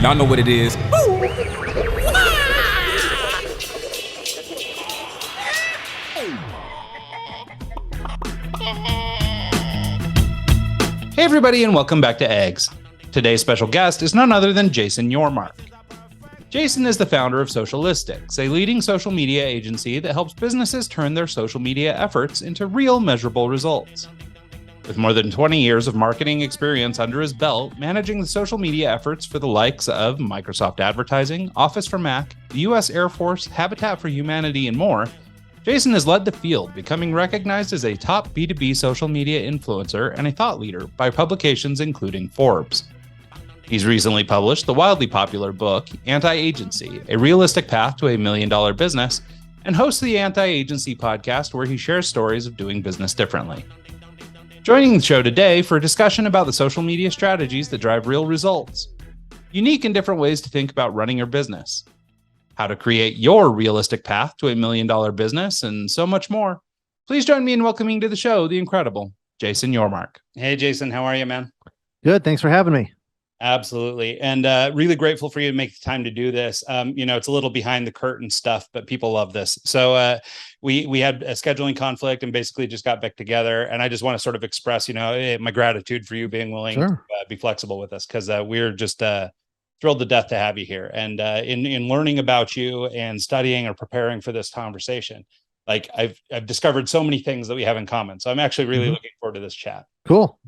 Y'all know what it is. Hey everybody, and welcome back to Eggs. Today's special guest is none other than Jason Yormark. Jason is the founder of Socialistics, a leading social media agency that helps businesses turn their social media efforts into real measurable results. With more than 20 years of marketing experience under his belt, managing the social media efforts for the likes of Microsoft Advertising, Office for Mac, the U.S. Air Force, Habitat for Humanity, and more, Jason has led the field, becoming recognized as a top B2B social media influencer and a thought leader by publications including Forbes. He's recently published the wildly popular book, Anti-Agency, A Realistic Path to a $1 Million Business, and hosts the Anti-Agency podcast where he shares stories of doing business differently. Joining the show today for a discussion about the social media strategies that drive real results, unique and different ways to think about running your business, how to create your realistic path to a $1 million business, and so much more. Please join me in welcoming to the show the incredible Jason Yormark. Hey, Jason, how are you, man? Good. Thanks for having me. Absolutely. And really grateful for you to make the time to do this. It's a little behind the curtain stuff, but people love this. So we had a scheduling conflict and basically just got back together. And I just want to sort of express, my gratitude for you being willing to be flexible with us, because we're just thrilled to death to have you here. And in learning about you and studying or preparing for this conversation, like I've discovered so many things that we have in common. So I'm actually really looking forward to this chat. Cool.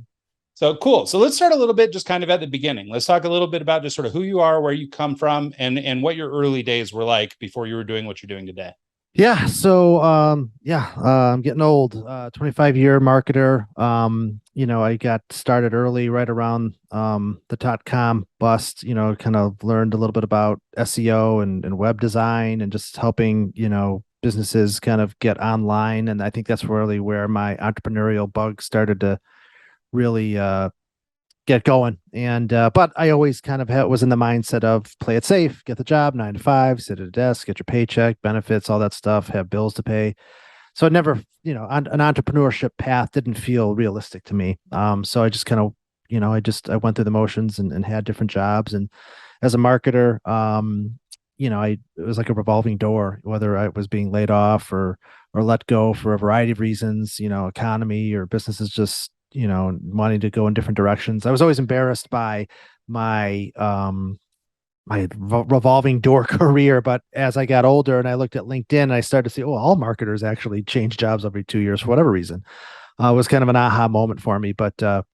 So let's start a little bit just kind of at the beginning. Let's talk a little bit about just sort of who you are, where you come from, and what your early days were like before you were doing what you're doing today. Yeah. So, I'm getting old, 25-year marketer. I got started early, right around the .com bust, kind of learned a little bit about SEO and web design and just helping, businesses kind of get online. And I think that's really where my entrepreneurial bug started to really get going. And but I always kind of was in the mindset of play it safe, get the job, 9 to 5, sit at a desk, get your paycheck, benefits, all that stuff, have bills to pay. So it never, an entrepreneurship path didn't feel realistic to me. So I just kind of, I went through the motions and had different jobs. And as a marketer, it was like a revolving door, whether I was being laid off or let go for a variety of reasons, economy or businesses just wanting to go in different directions. I was always embarrassed by my revolving door career, but as I got older and I looked at LinkedIn, I started to see, all marketers actually change jobs every 2 years for whatever reason. It was kind of an aha moment for me, but thought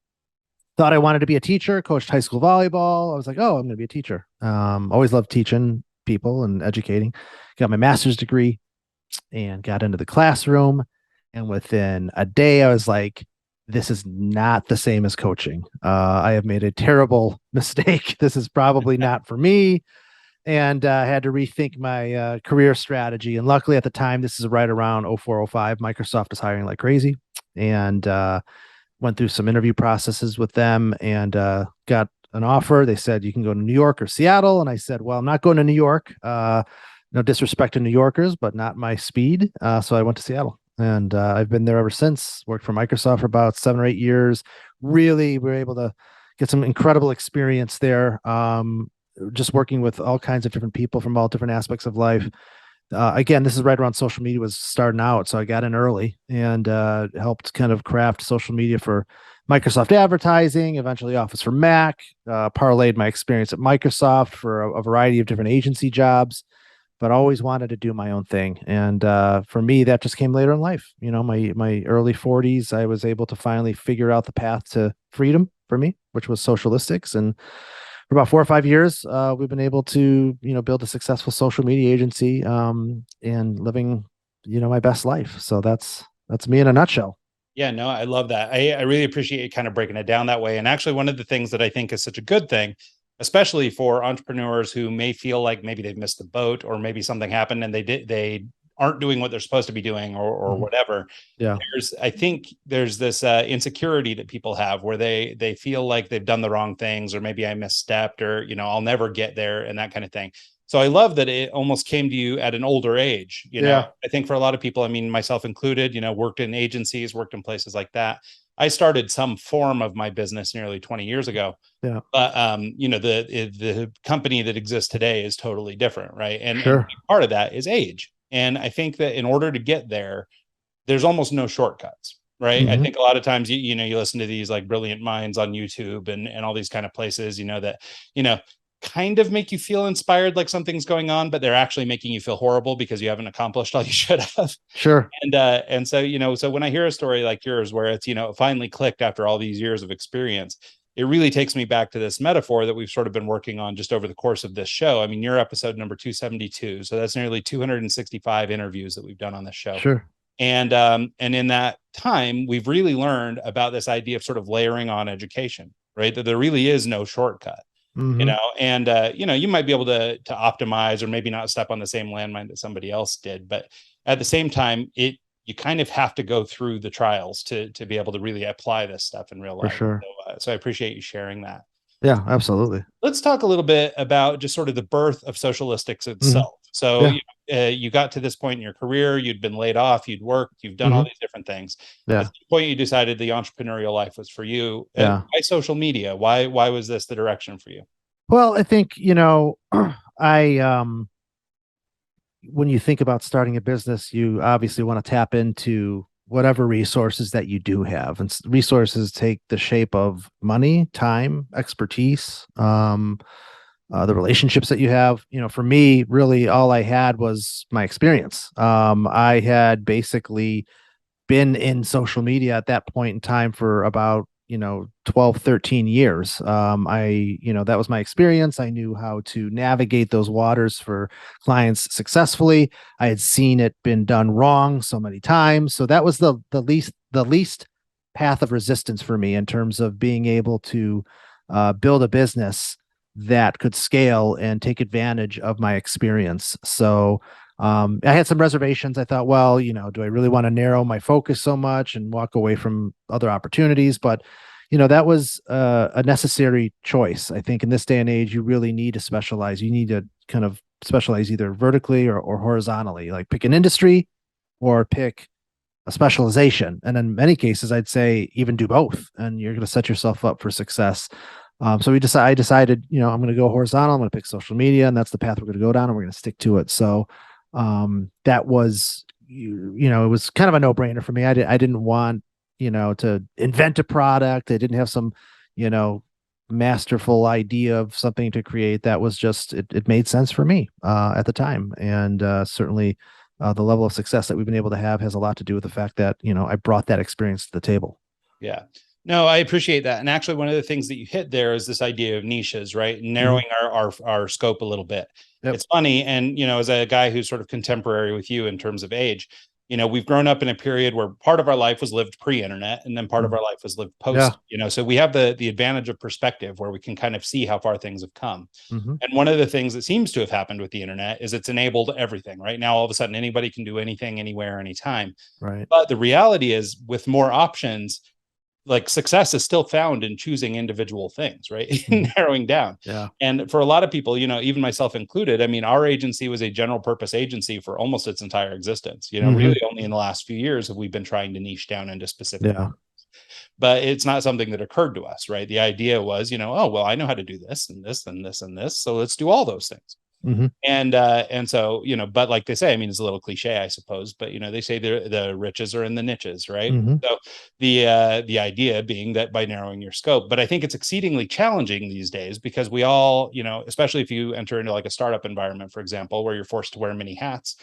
I wanted to be a teacher, coached high school volleyball. I was like, I'm going to be a teacher. Always loved teaching people and educating. Got my master's degree and got into the classroom. And within a day, I was like, this is not the same as coaching. I have made a terrible mistake. This is probably not for me. And I had to rethink my career strategy. And luckily at the time, this is right around 0405, Microsoft is hiring like crazy. And went through some interview processes with them and got an offer. They said, you can go to New York or Seattle. And I said, well, I'm not going to New York. No disrespect to New Yorkers, but not my speed. So I went to Seattle. And I've been there ever since. Worked for Microsoft for about 7 or 8 years. Really, we were able to get some incredible experience there. Just working with all kinds of different people from all different aspects of life. Again, this is right around social media was starting out, so I got in early and helped kind of craft social media for Microsoft Advertising, eventually Office for Mac. Parlayed my experience at Microsoft for a variety of different agency jobs. But always wanted to do my own thing. And for me, that just came later in life. My early 40s, I was able to finally figure out the path to freedom for me, which was Socialistics. And for about 4 or 5 years, we've been able to, build a successful social media agency and living, my best life. So that's me in a nutshell. Yeah, no, I love that. I really appreciate you kind of breaking it down that way. And actually, one of the things that I think is such a good thing, especially for entrepreneurs who may feel like maybe they've missed the boat or maybe something happened and they aren't doing what they're supposed to be doing or whatever. Yeah. I think there's this insecurity that people have where they feel like they've done the wrong things, or maybe I misstepped, or, I'll never get there, and that kind of thing. So I love that it almost came to you at an older age. I think for a lot of people, I mean, myself included, worked in agencies, worked in places like that. I started some form of my business nearly 20 years ago. Yeah. But the company that exists today is totally different, right? And Sure. part of that is age. And I think that in order to get there, there's almost no shortcuts, right? I Hmm. think a lot of times you listen to these like brilliant minds on YouTube and all these kind of places, that you know kind of make you feel inspired like something's going on, but they're actually making you feel horrible because you haven't accomplished all you should have. Sure. And so so when I hear a story like yours where it's it finally clicked after all these years of experience, it really takes me back to this metaphor that we've sort of been working on just over the course of this show. I mean, you're episode number 272, so that's nearly 265 interviews that we've done on this show. Sure. And in that time, we've really learned about this idea of sort of layering on education, right? That there really is no shortcut. Hmm. And you might be able to optimize or maybe not step on the same landmine that somebody else did, but at the same time, you kind of have to go through the trials to be able to really apply this stuff in real For life. sure. So I appreciate you sharing that. Yeah, absolutely. Let's talk a little bit about just sort of the birth of socialistics Hmm. itself. So Yeah. you got to this point in your career, you'd been laid off, you'd worked, you've done all Hmm. these different things. At Yeah. the point you decided the entrepreneurial life was for you. Yeah. Why social media? Why was this the direction for you? Well, I think, I when you think about starting a business, you obviously want to tap into whatever resources that you do have. And resources take the shape of money, time, expertise, the relationships that you have. For me, really all I had was my experience. I had basically been in social media at that point in time for about 12, 13 years. That was my experience. I knew how to navigate those waters for clients successfully. I had seen it been done wrong so many times. So that was the least path of resistance for me in terms of being able to build a business that could scale and take advantage of my experience. So I had some reservations. I thought, well, do I really want to narrow my focus so much and walk away from other opportunities? But, that was a necessary choice. I think in this day and age, you really need to specialize. You need to kind of specialize either vertically or horizontally, like pick an industry or pick a specialization. And in many cases, I'd say even do both, and you're going to set yourself up for success. So I decided, I'm going to go horizontal. I'm going to pick social media, and that's the path we're going to go down, and we're going to stick to it. So that was, it was kind of a no brainer for me. I didn't want, to invent a product. I didn't have some, masterful idea of something to create. That was just, it made sense for me at the time. And certainly the level of success that we've been able to have has a lot to do with the fact that, I brought that experience to the table. Yeah. No, I appreciate that. And actually, one of the things that you hit there is this idea of niches, right? Narrowing our scope a little bit. Yep. It's funny. And, as a guy who's sort of contemporary with you in terms of age, we've grown up in a period where part of our life was lived pre-internet and then part of our life was lived post, so we have the advantage of perspective where we can kind of see how far things have come. Mm-hmm. And one of the things that seems to have happened with the internet is it's enabled everything. Right now, all of a sudden, anybody can do anything, anywhere, anytime. Right. But the reality is, with more options, like success is still found in choosing individual things, right? Narrowing down. Yeah. And for a lot of people, even myself included, I mean, our agency was a general purpose agency for almost its entire existence. Really only in the last few years have we been trying to niche down into specific. Yeah. But it's not something that occurred to us, right? The idea was, oh, well, I know how to do this and this and this and this, so let's do all those things. Mm-hmm. And so, but like they say, I mean, it's a little cliche, I suppose, but they say the riches are in the niches, right? Mm-hmm. So the idea being that by narrowing your scope, but I think it's exceedingly challenging these days because we all, especially if you enter into like a startup environment, for example, where you're forced to wear many hats,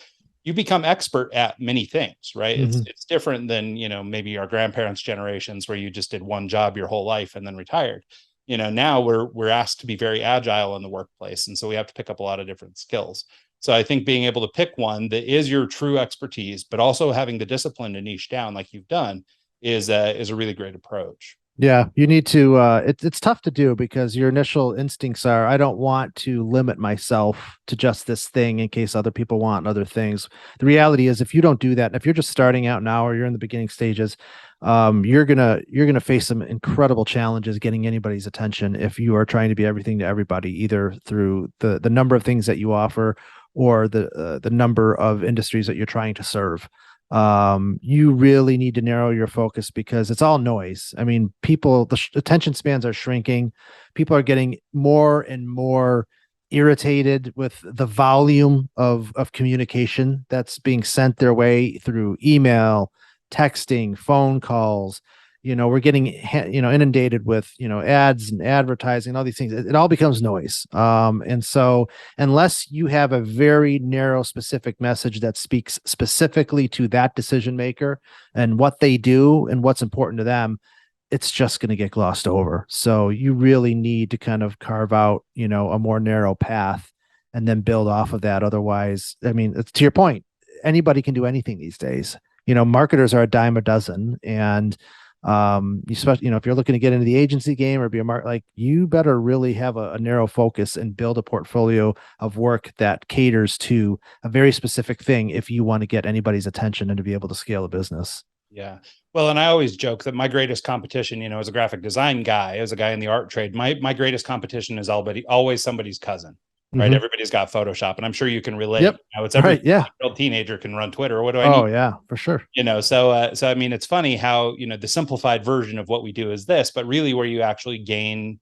you become expert at many things, right? Mm-hmm. It's different than, maybe our grandparents' generations where you just did one job your whole life and then retired. Now we're asked to be very agile in the workplace. And so we have to pick up a lot of different skills. So I think being able to pick one that is your true expertise, but also having the discipline to niche down like you've done is a really great approach. Yeah, you need to, it's tough to do because your initial instincts are, I don't want to limit myself to just this thing in case other people want other things. The reality is if you don't do that, if you're just starting out now or you're in the beginning stages, you're gonna face some incredible challenges getting anybody's attention if you are trying to be everything to everybody, either through the number of things that you offer or the number of industries that you're trying to serve. You really need to narrow your focus because it's all noise. I mean, people, attention spans are shrinking. People are getting more and more irritated with the volume of communication that's being sent their way through email, texting, phone calls. We're getting inundated with ads and advertising, all these things. It all becomes noise. And so unless you have a very narrow specific message that speaks specifically to that decision maker and what they do and what's important to them, it's just going to get glossed over. So you really need to kind of carve out a more narrow path and then build off of that. Otherwise, I mean, it's to your point, anybody can do anything these days. Marketers are a dime a dozen, and especially if you're looking to get into the agency game or be a like, you better really have a narrow focus and build a portfolio of work that caters to a very specific thing if you want to get anybody's attention and to be able to scale a business. Yeah. Well, and I always joke that my greatest competition, as a graphic design guy, as a guy in the art trade, my greatest competition is always somebody's cousin. Right. Mm-hmm. Everybody's got Photoshop, and I'm sure you can relate. Yep. It's every right, yeah. teenager can run Twitter. What do I need? Oh, yeah, for sure. So I mean, it's funny how, the simplified version of what we do is this, but really where you actually gain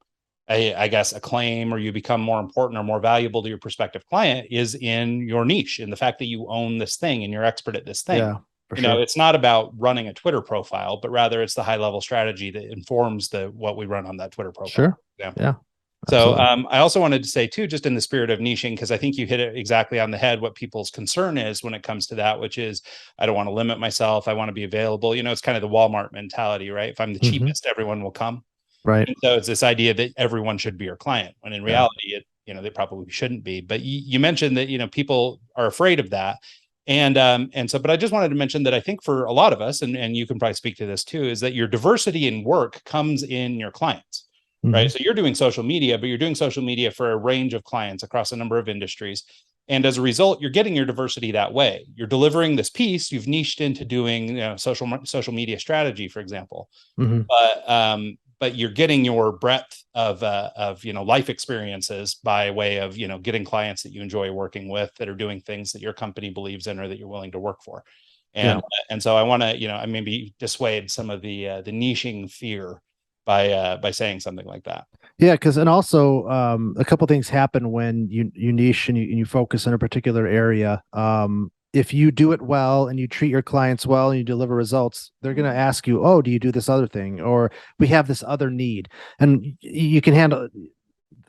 I guess, acclaim, or you become more important or more valuable to your prospective client is in your niche, in the fact that you own this thing and you're expert at this thing. Yeah. Sure. It's not about running a Twitter profile, but rather it's the high level strategy that informs what we run on that Twitter profile. Sure. Yeah. So I also wanted to say too, just in the spirit of niching, because I think you hit it exactly on the head, what people's concern is when it comes to that, which is, I don't want to limit myself. I want to be available. It's kind of the Walmart mentality, right? If I'm the cheapest, everyone will come. Right. And so it's this idea that everyone should be your client, when in reality, they probably shouldn't be. But you mentioned that, people are afraid of that. But I just wanted to mention that I think for a lot of us, and you can probably speak to this too, is that your diversity in work comes in your clients, right? So you're doing social media, but you're doing social media for a range of clients across a number of industries. And as a result, you're getting your diversity that way. You're delivering this piece, you've niched into doing social media strategy, for example. But you're getting your breadth of life experiences by way of getting clients that you enjoy working with, that are doing things that your company believes in or that you're willing to work for. And so I want to maybe dissuade some of the niching fear by saying something like that. Yeah, and also a couple things happen when you niche and you focus in a particular area. If you do it well and you treat your clients well and you deliver results, they're going to ask you, oh, do you do this other thing? Or we have this other need. And you can handle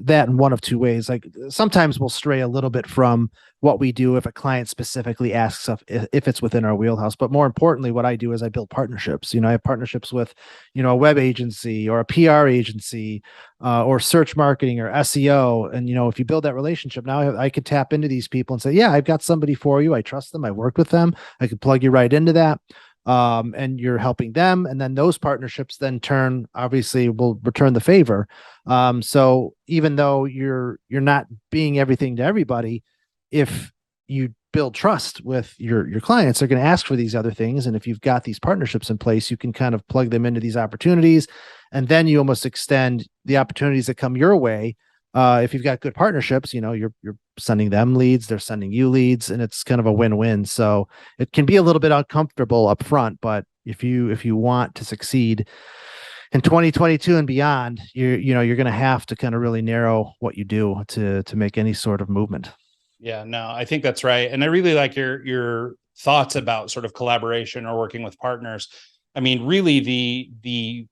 that in one of two ways. Like sometimes we'll stray a little bit from what we do if a client specifically asks us if it's within our wheelhouse. But more importantly, what I do is I build partnerships. I have partnerships with, a web agency or a PR agency or search marketing or SEO. And, if you build that relationship, now I could tap into these people and say, yeah, I've got somebody for you. I trust them. I worked with them. I could plug you right into that. And you're helping them. And then those partnerships then obviously will return the favor. So even though you're not being everything to everybody, if you build trust with your clients, they're going to ask for these other things. And if you've got these partnerships in place, you can kind of plug them into these opportunities. And then you almost extend the opportunities that come your way. If you've got good partnerships, you're sending them leads, they're sending you leads, and it's kind of a win-win. So it can be a little bit uncomfortable up front, but if you want to succeed in 2022 and beyond, you're going to have to kind of really narrow what you do to make any sort of movement. Yeah, no, I think that's right. And I really like your thoughts about sort of collaboration or working with partners. I mean, really the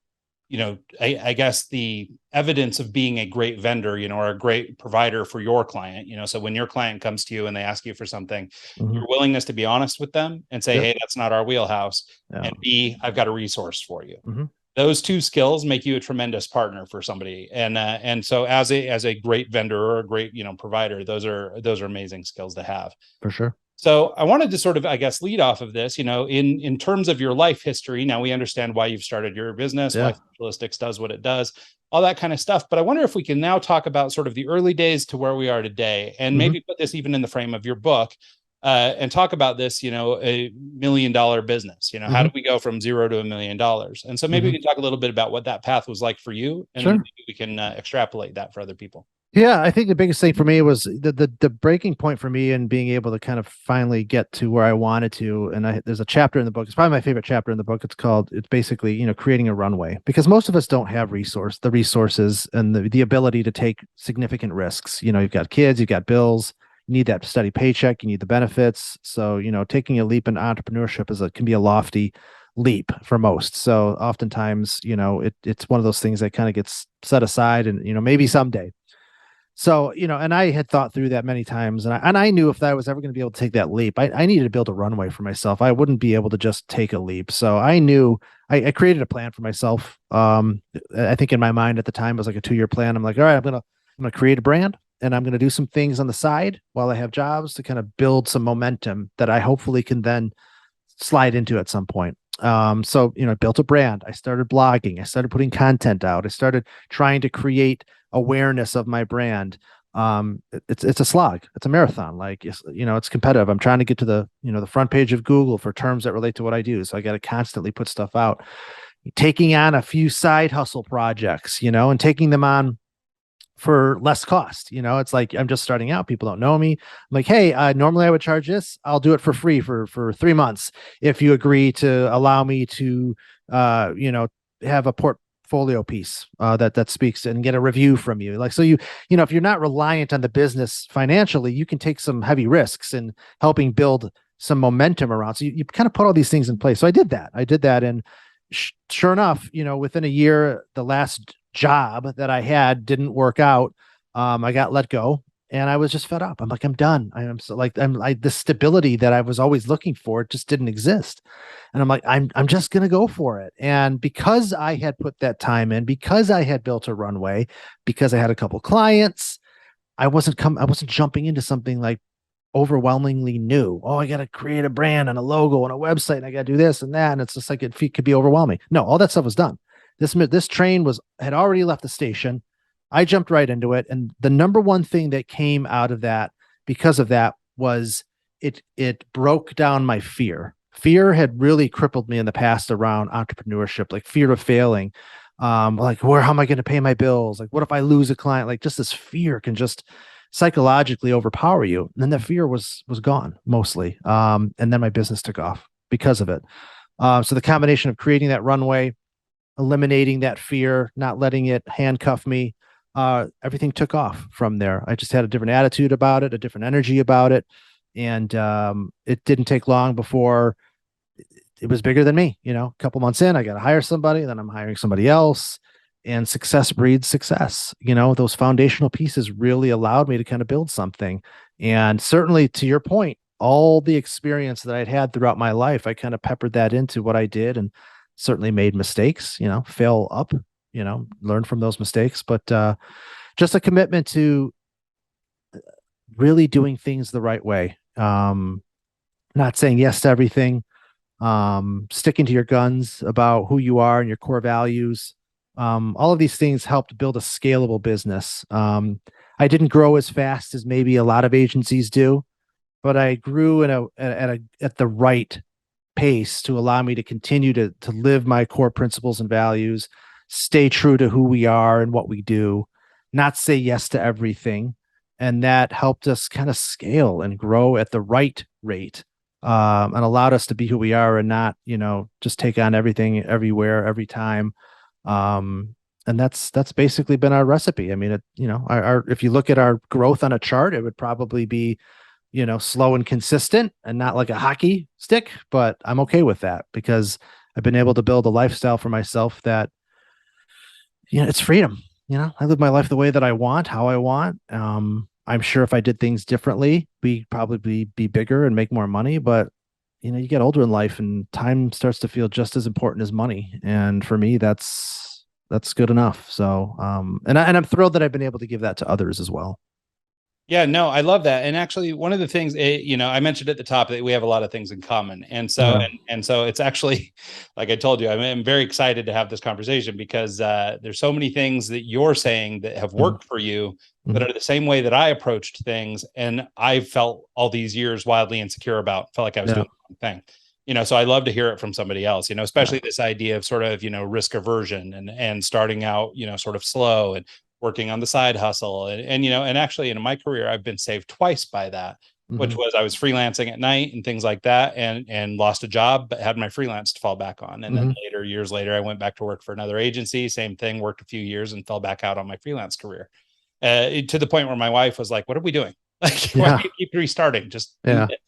I guess the evidence of being a great vendor, or a great provider for your client, so when your client comes to you and they ask you for something, your willingness to be honest with them and say, hey, that's not our wheelhouse. And B, I've got a resource for you. Those two skills make you a tremendous partner for somebody. And so as a great vendor or a great, provider, those are amazing skills to have. For sure. So I wanted to sort of, I guess, lead off of this, in terms of your life history. Now we understand why you've started your business, why Socialistics does what it does, all that kind of stuff. But I wonder if we can now talk about sort of the early days to where we are today, and maybe put this even in the frame of your book, and talk about this, a $1 million business. How do we go from $0 to $1 million? And so maybe we can talk a little bit about what that path was like for you, and maybe we can extrapolate that for other people. Yeah, I think the biggest thing for me was the breaking point for me and being able to kind of finally get to where I wanted to. And there's a chapter in the book. It's probably my favorite chapter in the book. It's basically, creating a runway, because most of us don't have the resources and the ability to take significant risks. You've got kids, you've got bills, you need that steady paycheck, you need the benefits. So, taking a leap in entrepreneurship can be a lofty leap for most. So oftentimes, it's one of those things that kind of gets set aside and, maybe someday. So, and I had thought through that many times, and I knew if I was ever going to be able to take that leap, I needed to build a runway for myself. I wouldn't be able to just take a leap. So I knew I created a plan for myself. I think in my mind at the time it was like a 2-year plan. I'm like, all right, I'm gonna create a brand, and I'm gonna do some things on the side while I have jobs to kind of build some momentum that I hopefully can then slide into at some point. So I built a brand. I started blogging. I started putting content out. I started trying to create awareness of my brand. It's a slog. It's a marathon. Like, it's competitive. I'm trying to get to the front page of Google for terms that relate to what I do. So I got to constantly put stuff out, taking on a few side hustle projects, and taking them on for less cost. It's like, I'm just starting out. People don't know me. I'm like, hey, normally I would charge this. I'll do it for free for 3 months if you agree to allow me to, have a portfolio piece that speaks and get a review from you. Like, so if you're not reliant on the business financially, you can take some heavy risks in helping build some momentum around. So you kind of put all these things in place. So I did that, and sure enough, within a year, the last job that I had didn't work out. I got let go, and I was just fed up. I'm like, I'm done. The stability that I was always looking for just didn't exist. And I'm like, I'm just going to go for it. And because I had put that time in, because I had built a runway, because I had a couple clients, I wasn't jumping into something like overwhelmingly new. Oh, I got to create a brand and a logo and a website, and I got to do this and that. And it's just like, it could be overwhelming. No, all that stuff was done. This train had already left the station. I jumped right into it. And the number one thing that came out of that, because of that, was it broke down my fear. Fear had really crippled me in the past around entrepreneurship, like fear of failing. Like, how am I going to pay my bills? Like, what if I lose a client? Like, just this fear can just psychologically overpower you. And then the fear was gone mostly. And then my business took off because of it. So the combination of creating that runway, eliminating that fear, not letting it handcuff me, everything took off from there. I just had a different attitude about it, a different energy about it. And it didn't take long before it was bigger than me. A couple months in, I got to hire somebody, then I'm hiring somebody else, and success breeds success. Those foundational pieces really allowed me to kind of build something. And certainly, to your point, all the experience that I'd had throughout my life, I kind of peppered that into what I did, and certainly made mistakes, fail up, learn from those mistakes, but just a commitment to really doing things the right way. Not saying yes to everything, sticking to your guns about who you are and your core values. All of these things helped build a scalable business. I didn't grow as fast as maybe a lot of agencies do, but I grew at the right pace to allow me to continue to live my core principles and values, stay true to who we are and what we do, not say yes to everything. And that helped us kind of scale and grow at the right rate, and allowed us to be who we are and not, just take on everything, everywhere, every time. And that's basically been our recipe. I mean, if you look at our growth on a chart, it would probably be, slow and consistent and not like a hockey stick, but I'm okay with that because I've been able to build a lifestyle for myself that, it's freedom. I live my life the way that I want, how I want. I'm sure if I did things differently, we'd probably be bigger and make more money, but you get older in life and time starts to feel just as important as money. And for me, that's good enough. So, and I'm thrilled that I've been able to give that to others as well. Yeah, no, I love that. And actually, one of the things, I mentioned at the top that we have a lot of things in common. And so, Yeah. and so it's actually, like I told you, I'm very excited to have this conversation because there's so many things that you're saying that have worked for you that are the same way that I approached things. And I felt all these years wildly insecure about, felt like I was doing the wrong thing. So I love to hear it from somebody else, especially this idea of sort of, risk aversion and starting out, sort of slow and working on the side hustle. And you know, and actually in my career, I've been saved twice by that, which was I was freelancing at night and things like that, and lost a job, but had my freelance to fall back on. And then later, years later, I went back to work for another agency, same thing, worked a few years and fell back out on my freelance career. To the point where my wife was like, "What are we doing? Like, why do you keep restarting? Just do it."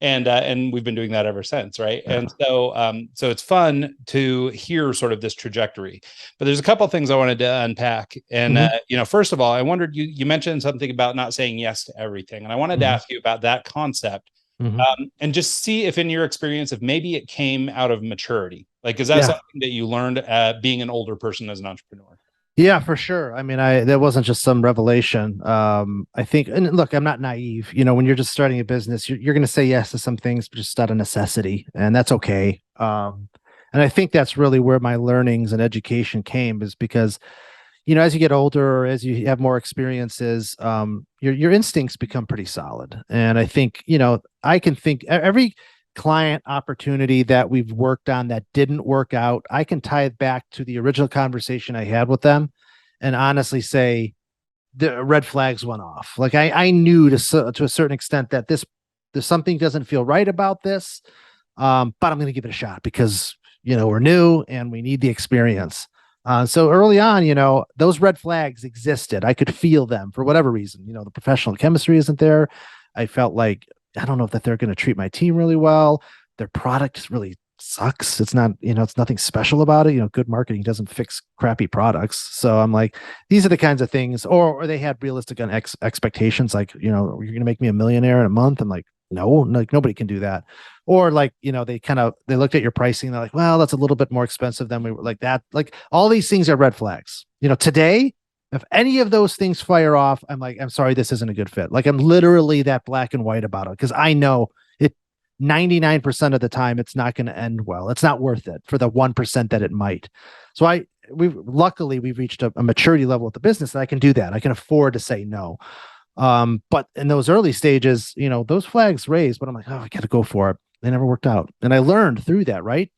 And we've been doing that ever since, right? And so it's fun to hear sort of this trajectory. But there's a couple of things I wanted to unpack. And you know, first of all, I wondered, you mentioned something about not saying yes to everything, and I wanted to ask you about that concept, and just see if in your experience, if maybe it came out of maturity. Like, is that something that you learned being an older person as an entrepreneur? Yeah, for sure. I mean, that wasn't just some revelation. I think, and look, I'm not naive. You know, when you're just starting a business, you're going to say yes to some things, but just out of necessity, and that's okay. And I think that's really where my learnings and education came, is because, you know, as you get older, or as you have more experiences, your instincts become pretty solid. And I think, you know, I can think every client opportunity that we've worked on that didn't work out, I can tie it back to the original conversation I had with them and honestly say the red flags went off. Like I knew to a certain extent that there's something doesn't feel right about this, but I'm going to give it a shot because, you know, we're new and we need the experience. So early on, you know, those red flags existed. I could feel them for whatever reason. You know, the professional chemistry isn't there. I felt like, I don't know if that they're going to treat my team really well. Their product really sucks. It's not, you know, it's nothing special about it. You know, good marketing doesn't fix crappy products. So I'm like, these are the kinds of things, or they had realistic expectations. Like, you know, you're going to make me a millionaire in a month. I'm like, no, like nobody can do that. Or like, you know, they looked at your pricing. And they're like, well, that's a little bit more expensive than we were, like that. Like all these things are red flags. You know, today, if any of those things fire off, I'm like, I'm sorry, this isn't a good fit. Like I'm literally that black and white about it because I know it 99% of the time it's not going to end well. It's not worth it for the 1% that it might. So we've reached a maturity level with the business that I can do that. I can afford to say no. But in those early stages, you know, those flags raised, but I'm like, oh, I got to go for it. They never worked out. And I learned through that, right?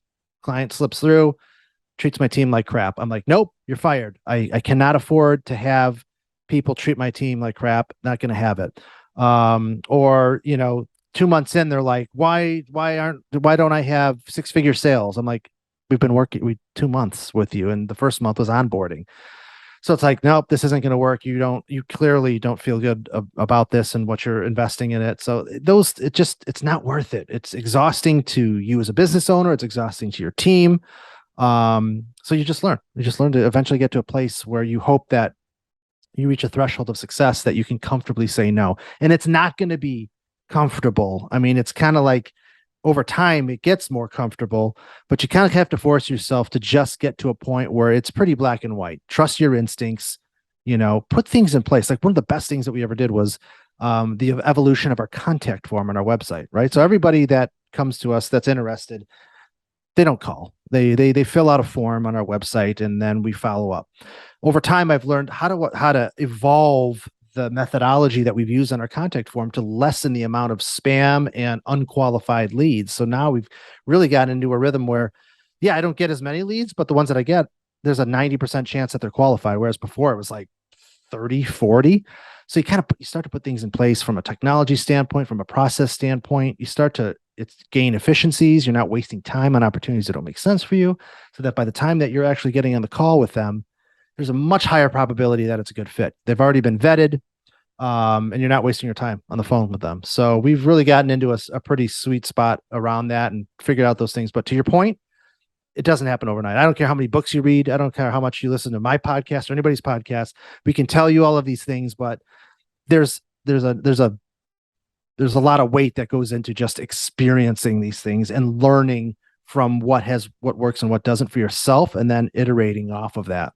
Client slips through, treats my team like crap. I'm like, nope, you're fired. I cannot afford to have people treat my team like crap. Not going to have it. Or, you know, 2 months in, they're like, why don't I have 6-figure sales? I'm like, we've been working 2 months with you. And the first month was onboarding. So it's like, nope, this isn't going to work. You clearly don't feel good about this and what you're investing in it. So it's not worth it. It's exhausting to you as a business owner. It's exhausting to your team. So you just learn to eventually get to a place where you hope that you reach a threshold of success that you can comfortably say no. And it's not going to be comfortable. I mean, it's kind of like over time it gets more comfortable, but you kind of have to force yourself to just get to a point where it's pretty black and white. Trust your instincts, you know, put things in place. Like one of the best things that we ever did was the evolution of our contact form on our website, right? So everybody that comes to us that's interested, they don't call. They fill out a form on our website and then we follow up. Over time, I've learned how to evolve the methodology that we've used on our contact form to lessen the amount of spam and unqualified leads. So now we've really gotten into a rhythm where, yeah, I don't get as many leads, but the ones that I get, there's a 90% chance that they're qualified. Whereas before it was like 30, 40. So you start to put things in place from a technology standpoint, from a process standpoint. You start to gain efficiencies. You're not wasting time on opportunities that don't make sense for you, so that by the time that you're actually getting on the call with them, there's a much higher probability that it's a good fit. They've already been vetted, and you're not wasting your time on the phone with them. So we've really gotten into a pretty sweet spot around that and figured out those things. But to your point, it doesn't happen overnight. I don't care how many books you read. I don't care how much you listen to my podcast or anybody's podcast. We can tell you all of these things, but there's a lot of weight that goes into just experiencing these things and learning from what works and what doesn't for yourself, and then iterating off of that.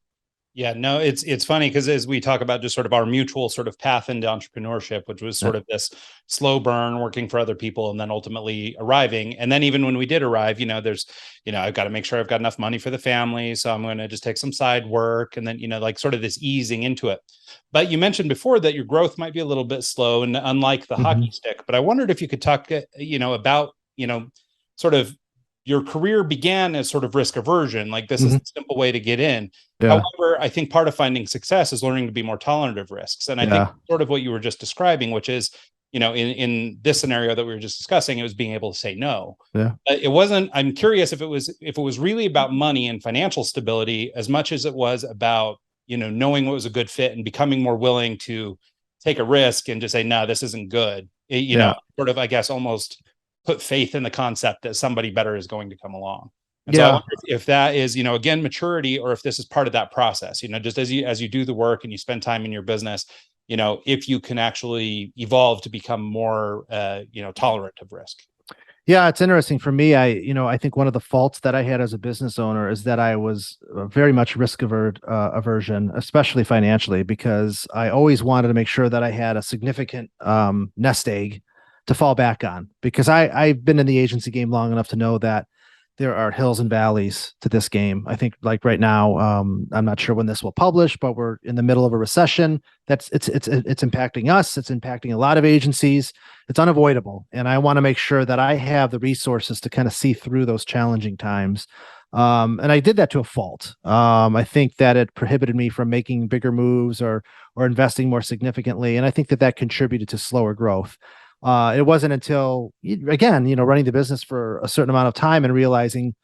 Yeah, no, it's funny because as we talk about just sort of our mutual sort of path into entrepreneurship, which was sort of this slow burn, working for other people, and then ultimately arriving. And then even when we did arrive, you know, I've got to make sure I've got enough money for the family. So I'm going to just take some side work, and then, you know, like sort of this easing into it. But you mentioned before that your growth might be a little bit slow and unlike the hockey stick. But I wondered if you could talk, you know, about, you know, sort of your career began as sort of risk aversion, like this is the simple way to get in. Yeah. However, I think part of finding success is learning to be more tolerant of risks. And I think sort of what you were just describing, which is, in this scenario that we were just discussing, it was being able to say no. Yeah. It wasn't, I'm curious if it was really about money and financial stability as much as it was about, knowing what was a good fit and becoming more willing to take a risk and just say, no, this isn't good. Sort of, I guess, almost put faith in the concept that somebody better is going to come along. And so I wonder if that is, again, maturity, or if this is part of that process, just as you do the work and you spend time in your business, if you can actually evolve to become more, tolerant of risk. Yeah, it's interesting for me. I think one of the faults that I had as a business owner is that I was very much risk aversion, especially financially, because I always wanted to make sure that I had a significant nest egg to fall back on. Because I've been in the agency game long enough to know that there are hills and valleys to this game. I think, like right now, I'm not sure when this will publish, but we're in the middle of a recession. It's impacting us. It's impacting a lot of agencies. It's unavoidable, and I want to make sure that I have the resources to kind of see through those challenging times. And I did that to a fault. I think that it prohibited me from making bigger moves or investing more significantly, and I think that contributed to slower growth. It wasn't until, again, running the business for a certain amount of time and realizing,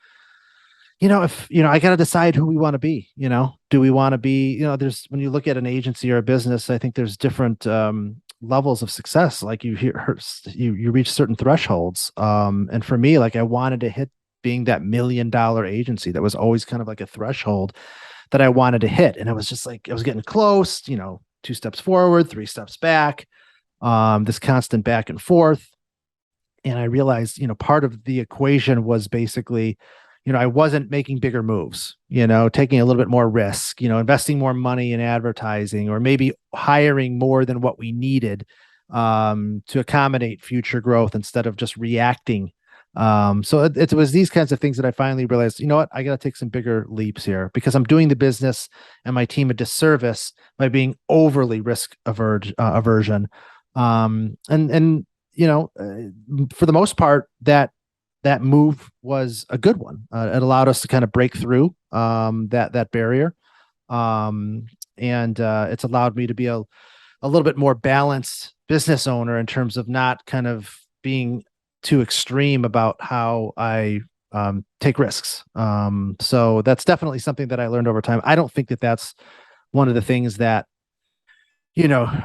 if, I got to decide who we want to be. Do we want to be, there's, when you look at an agency or a business, I think there's different levels of success. Like you reach certain thresholds. And for me, like I wanted to hit being that $1 million agency. That was always kind of like a threshold that I wanted to hit. And I was just like, I was getting close, 2 steps forward, 3 steps back. This constant back and forth. And I realized, part of the equation was basically, I wasn't making bigger moves, taking a little bit more risk, investing more money in advertising, or maybe hiring more than what we needed to accommodate future growth instead of just reacting. So it was these kinds of things that I finally realized, what, I got to take some bigger leaps here, because I'm doing the business and my team a disservice by being overly risk aversion. For the most part, that move was a good one. It allowed us to kind of break through that barrier. It's allowed me to be a little bit more balanced business owner in terms of not kind of being too extreme about how I take risks. So that's definitely something that I learned over time. I don't think that that's one of the things that,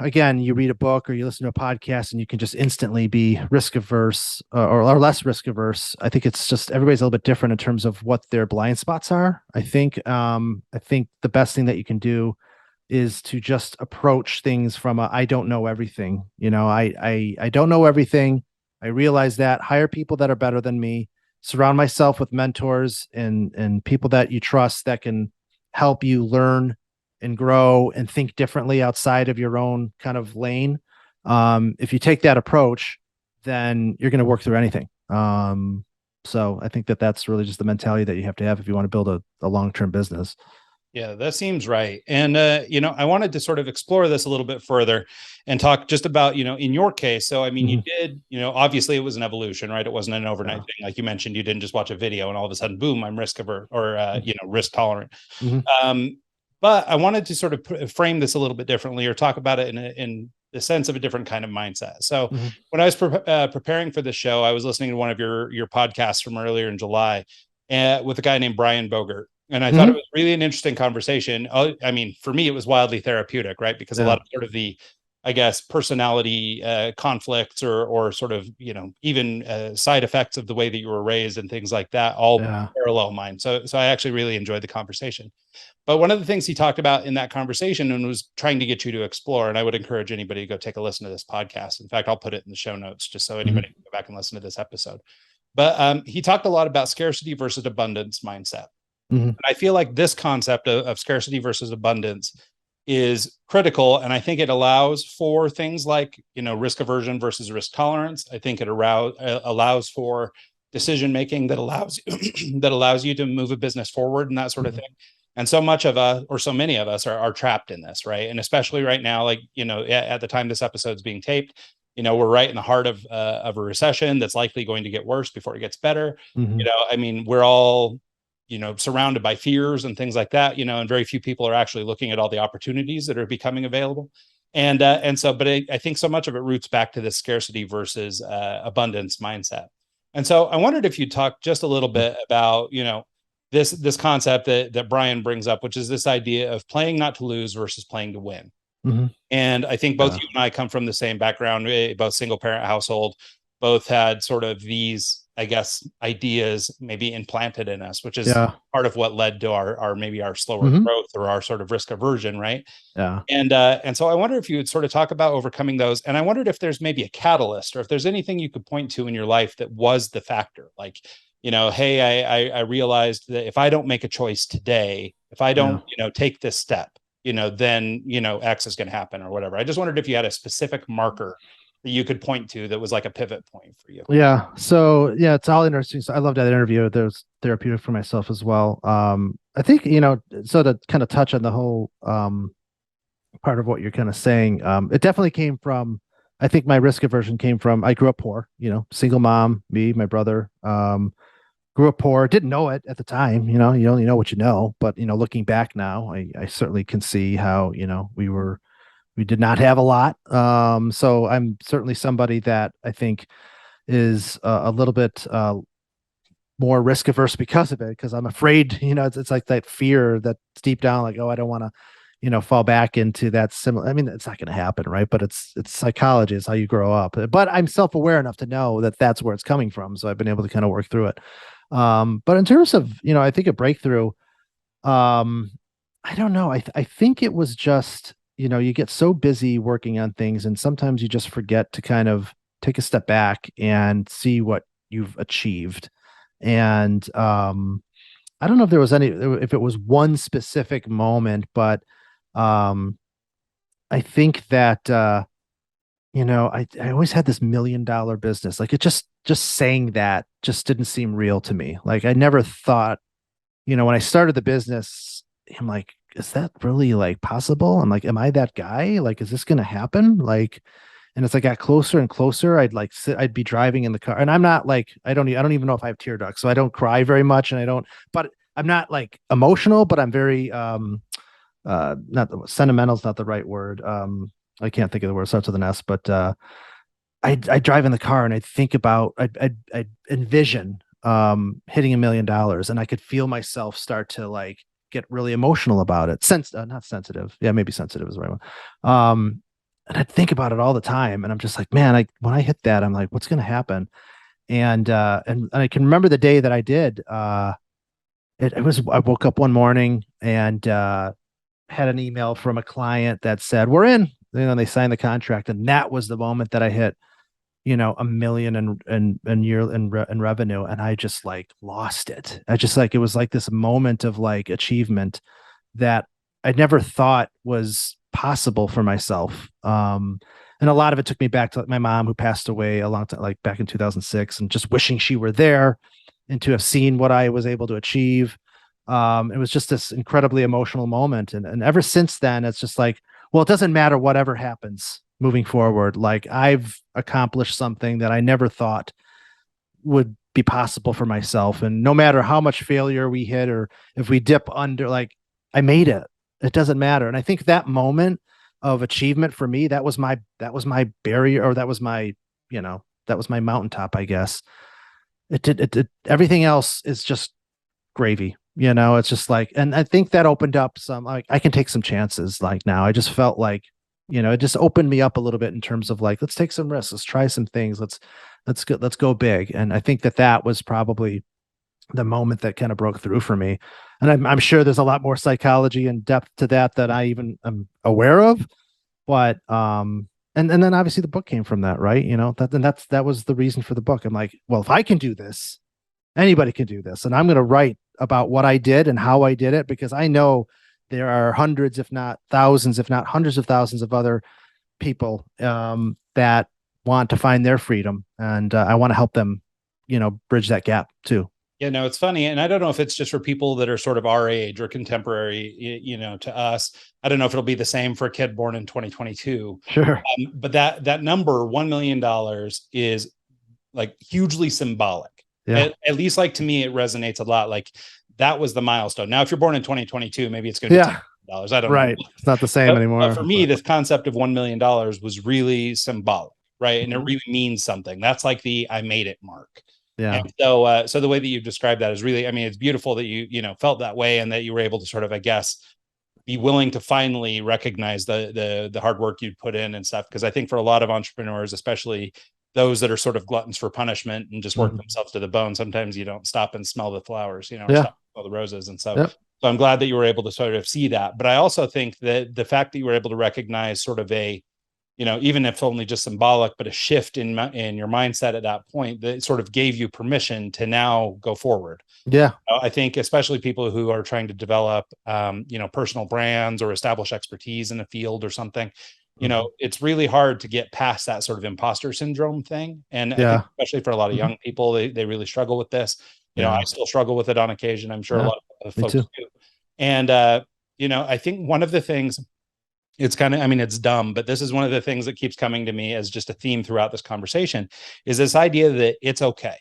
again, you read a book or you listen to a podcast and you can just instantly be risk averse or less risk averse. I think it's just everybody's a little bit different in terms of what their blind spots are. I think the best thing that you can do is to just approach things from I don't know everything. I don't know everything. I realize that. Hire people that are better than me. Surround myself with mentors and people that you trust that can help you learn and grow and think differently outside of your own kind of lane. If you take that approach, then you're going to work through anything. So I think that's really just the mentality that you have to have if you want to build a long-term business. Yeah, that seems right. And, I wanted to sort of explore this a little bit further and talk just about, in your case. So, I mean, you did, obviously it was an evolution, right? It wasn't an overnight thing. Like you mentioned, you didn't just watch a video and all of a sudden, boom, I'm risk averse or, risk tolerant. But I wanted to sort of frame this a little bit differently, or talk about it in the sense of a different kind of mindset. So when I was preparing for the show, I was listening to one of your podcasts from earlier in July with a guy named Brian Bogert. And I thought it was really an interesting conversation. I mean, for me, it was wildly therapeutic, right? Because a lot of sort of the, I guess, personality conflicts or sort of, even side effects of the way that you were raised and things like that all parallel mine. So I actually really enjoyed the conversation. But one of the things he talked about in that conversation and was trying to get you to explore, and I would encourage anybody to go take a listen to this podcast. In fact, I'll put it in the show notes just so anybody can go back and listen to this episode. But he talked a lot about scarcity versus abundance mindset. And I feel like this concept of scarcity versus abundance is critical. And I think it allows for things like, risk aversion versus risk tolerance. I think it allows for decision-making that allows you to move a business forward and that sort of thing. And so much of us, or so many of us, are trapped in this, right? And especially right now, like, at the time this episode is being taped, we're right in the heart of a recession that's likely going to get worse before it gets better. Mhm. I mean, we're all, surrounded by fears and things like that, and very few people are actually looking at all the opportunities that are becoming available. And so, but I think so much of it roots back to this scarcity versus abundance mindset. And so I wondered if you'd talk just a little bit about, this concept that Brian brings up, which is this idea of playing not to lose versus playing to win. Mhm. And I think both Yeah. you and I come from the same background, both single parent household, both had sort of these, I guess, ideas maybe implanted in us, which is Yeah. part of what led to our maybe our slower Mhm. growth or our sort of risk aversion, right? Yeah. And so I wonder if you would sort of talk about overcoming those. And I wondered if there's maybe a catalyst or if there's anything you could point to in your life that was the factor. Like, hey, I realized that if I don't make a choice today, if I Yeah. don't, take this step, then, X is going to happen or whatever. I just wondered if you had a specific marker that you could point to that was like a pivot point for you. Yeah. So yeah, it's all interesting. So I loved that interview. There's therapeutic for myself as well. I think, so to kind of touch on the whole part of what you're kind of saying, it definitely came from, I think my risk aversion came from, I grew up poor, single mom, me, my brother, grew up poor, didn't know it at the time, you only know what you know, but looking back now, I certainly can see how, we did not have a lot. So I'm certainly somebody that I think is a little bit more risk averse because of it, because I'm afraid, it's like that fear that's deep down, like, oh, I don't want to, fall back into that similar. I mean, it's not going to happen, right? But it's psychology, it's how you grow up. But I'm self-aware enough to know that that's where it's coming from, so I've been able to kind of work through it. But in terms of, I think a breakthrough, I don't know. I think it was just, you get so busy working on things, and sometimes you just forget to kind of take a step back and see what you've achieved. And I don't know if there was if it was one specific moment, but I think that I always had this $1 million business. Like, it just saying that just didn't seem real to me. Like, I never thought, when I started the business, I'm like, is that really like possible? I'm like, am I that guy? Like, is this gonna happen? Like, and as I got closer and closer, I'd be driving in the car, and I'm not like, I don't even know if I have tear ducts, so I don't cry very much, and but I'm not like emotional, but I'm very not sentimental is not the right word. I can't think of the word. It starts with an S, but I drive in the car and I think about, I envision hitting $1 million, and I could feel myself start to like get really emotional about it. Not sensitive. Yeah, maybe sensitive is the right one. And I think about it all the time, and I'm just like, man, when I hit that, I'm like, what's going to happen? And I can remember the day that I did. I woke up one morning and had an email from a client that said, we're in. They signed the contract, and that was the moment that I hit, $1 million in revenue, and I just like lost it. I just like, it was like this moment of like achievement that I never thought was possible for myself. And a lot of it took me back to my mom, who passed away a long time, like back in 2006, and just wishing she were there and to have seen what I was able to achieve. It was just this incredibly emotional moment. And ever since then, it's just like, well, it doesn't matter whatever happens moving forward. Like, I've accomplished something that I never thought would be possible for myself. And no matter how much failure we hit, or if we dip under, like, I made it. It doesn't matter. And I think that moment of achievement for me, that was my barrier, or that was my mountaintop, I guess. Everything else is just gravy. It's just like, and I think that opened up some, like, I can take some chances. Like, now I just felt like, it just opened me up a little bit in terms of like, let's take some risks, let's try some things, let's go big. And I think that was probably the moment that kind of broke through for me. And I'm sure there's a lot more psychology and depth to that I even am aware of. But and then obviously the book came from that, right? That was the reason for the book. I'm like, well, if I can do this, anybody can do this. And I'm going to write about what I did and how I did it, because I know there are hundreds, if not thousands, if not hundreds of thousands of other people that want to find their freedom. And I want to help them, bridge that gap too. You know, it's funny, and I don't know if it's just for people that are sort of our age or contemporary, to us. I don't know if it'll be the same for a kid born in 2022. Sure. But that number, $1 million, is like hugely symbolic. Yeah. At least, like, to me, it resonates a lot. Like, that was the milestone. Now, if you're born in 2022, maybe it's going to be Yeah. $10. I don't know. Right. It's not the same But anymore. for me, this concept of $1 million was really symbolic, right? And it really means something. That's like the I made it mark. Yeah. And so the way that you've described that is really, I mean, it's beautiful that you felt that way, and that you were able to sort of, I guess, be willing to finally recognize the hard work you'd put in and stuff. Because I think for a lot of entrepreneurs, especially those that are sort of gluttons for punishment and just work themselves to the bone, sometimes you don't stop and smell the flowers, or Yeah. stop and smell the roses. And so, Yep. so I'm glad that you were able to sort of see that. But I also think that the fact that you were able to recognize sort of a, even if only just symbolic, but a shift in your mindset at that point, that sort of gave you permission to now go forward. Yeah. I think especially people who are trying to develop, personal brands or establish expertise in a field or something, it's really hard to get past that sort of imposter syndrome thing. And I think especially for a lot of young people, they really struggle with this. I still struggle with it on occasion. I'm sure a lot of folks do. And, I think one of the things, it's kind of, I mean, it's dumb, but this is one of the things that keeps coming to me as just a theme throughout this conversation, is this idea that it's okay.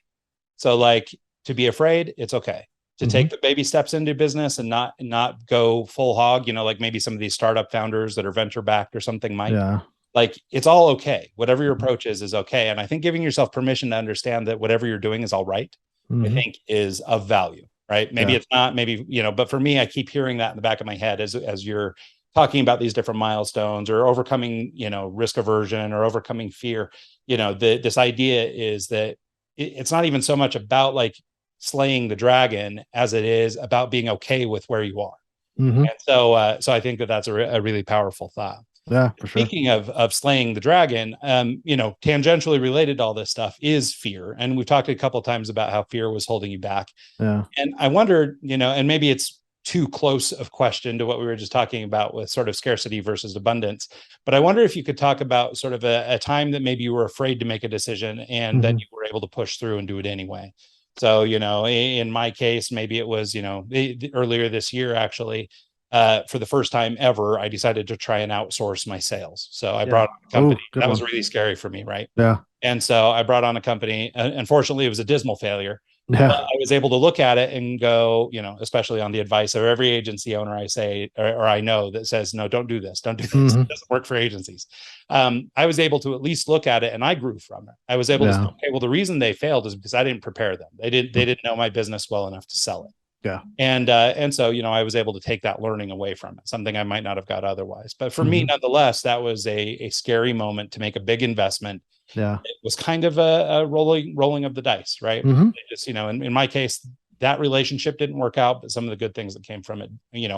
So, like, to be afraid, it's okay. To take the baby steps into business and not go full hog, like maybe some of these startup founders that are venture backed or something might. Yeah. Like, it's all okay. Whatever your approach is okay. And I think giving yourself permission to understand that whatever you're doing is all right, I think is of value, right? Maybe it's not, maybe, but for me, I keep hearing that in the back of my head as you're talking about these different milestones or overcoming, risk aversion or overcoming fear. This idea is that it's not even so much about like slaying the dragon as it is about being okay with where you are. And so I think that that's a really powerful thought. Yeah, for sure. Speaking of slaying the dragon, tangentially related to all this stuff is fear. And we've talked a couple of times about how fear was holding you back. Yeah. And I wondered, and maybe it's too close of question to what we were just talking about with sort of scarcity versus abundance, but I wonder if you could talk about sort of a time that maybe you were afraid to make a decision and then you were able to push through and do it anyway. So, in my case, maybe it was, earlier this year, actually, for the first time ever, I decided to try and outsource my sales. So I brought on a company. That was really scary for me, right? Yeah. And so I brought on a company. Unfortunately, it was a dismal failure. Yeah. I was able to look at it and go, especially on the advice of every agency owner I say, or I know, that says, no, don't do this. Don't do this. It doesn't work for agencies. I was able to at least look at it, and I grew from it. I was able to say, okay, well, the reason they failed is because I didn't prepare them. They didn't know my business well enough to sell it. Yeah. And so, I was able to take that learning away from it, something I might not have got otherwise. But for me, nonetheless, that was a scary moment to make a big investment. Yeah. It was kind of a rolling of the dice, right? Just, in my case, that relationship didn't work out, but some of the good things that came from it,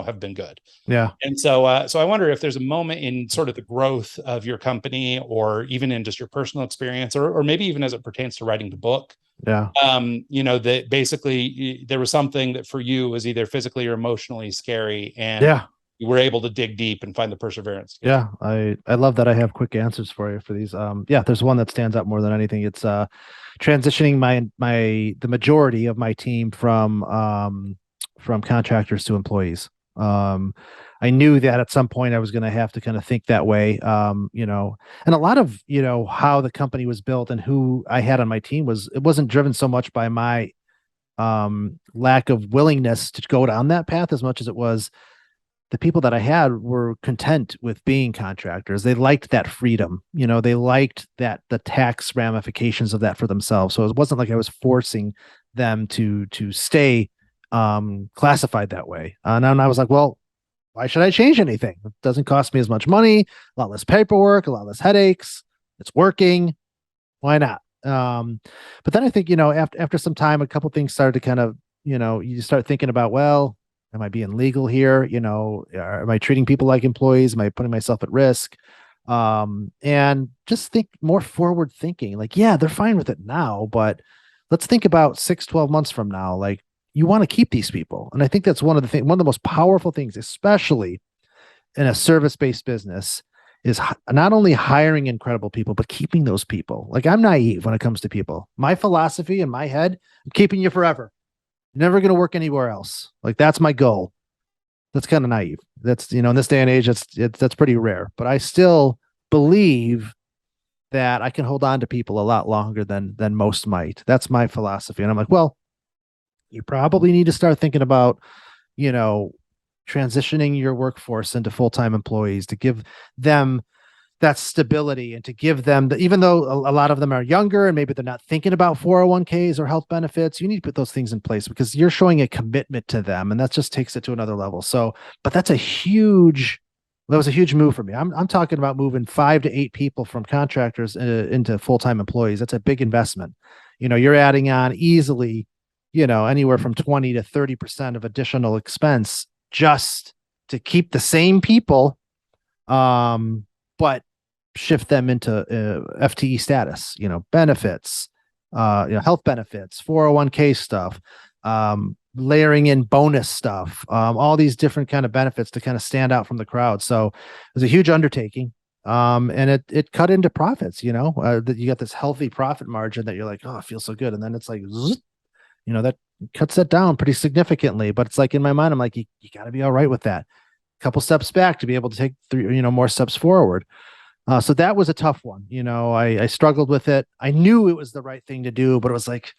have been good. Yeah. And so, so I wonder if there's a moment in sort of the growth of your company, or even in just your personal experience, or maybe even as it pertains to writing the book. Yeah. That basically there was something that for you was either physically or emotionally scary, and you were able to dig deep and find the perseverance. Yeah. I love that I have quick answers for you for these. There's one that stands out more than anything. It's transitioning the majority of my team from contractors to employees. I knew that at some point I was going to have to kind of think that way. And a lot of, how the company was built and who I had on my team it wasn't driven so much by my lack of willingness to go down that path as much as it was the people that I had were content with being contractors. They liked that freedom. They liked the tax ramifications of that for themselves. So it wasn't like I was forcing them to stay classified that way. And I was like, well, why should I change anything? It doesn't cost me as much money, a lot less paperwork, a lot less headaches. It's working. Why not? But then I think, after some time, a couple things started to kind of, you start thinking about, well, am I being legal here? Am I treating people like employees? Am I putting myself at risk? And just think more forward thinking, like, yeah, they're fine with it now, but let's think about 6-12 months from now. Like, you want to keep these people. And I think that's one of the most powerful things, especially in a service-based business, is not only hiring incredible people, but keeping those people. Like, I'm naive when it comes to people. My philosophy in my head, I'm keeping you forever. You're never going to work anywhere else. Like that's my goal. That's kind of naive. That's, in this day and age, that's pretty rare, but I still believe that I can hold on to people a lot longer than most might. That's my philosophy. And I'm like, well, you probably need to start thinking about, you know, transitioning your workforce into full-time employees to give them that stability and to give them even though a lot of them are younger and maybe they're not thinking about 401ks or health benefits, you need to put those things in place because you're showing a commitment to them and that just takes it to another level. So, but that was a huge move for me. I'm talking about moving 5 to 8 people from contractors into full-time employees. That's a big investment. You're adding on easily, anywhere from 20 to 30% of additional expense just to keep the same people, but shift them into FTE status, benefits, health benefits, 401k stuff, layering in bonus stuff, all these different kind of benefits to kind of stand out from the crowd. So it was a huge undertaking. And it cut into profits, that you got this healthy profit margin that you're like, oh, it feels so good. And then it's like, that cuts that down pretty significantly. But it's like in my mind, I'm like, you got to be all right with that. A couple steps back to be able to take 3, more steps forward. So that was a tough one. I struggled with it. I knew it was the right thing to do, but it was like,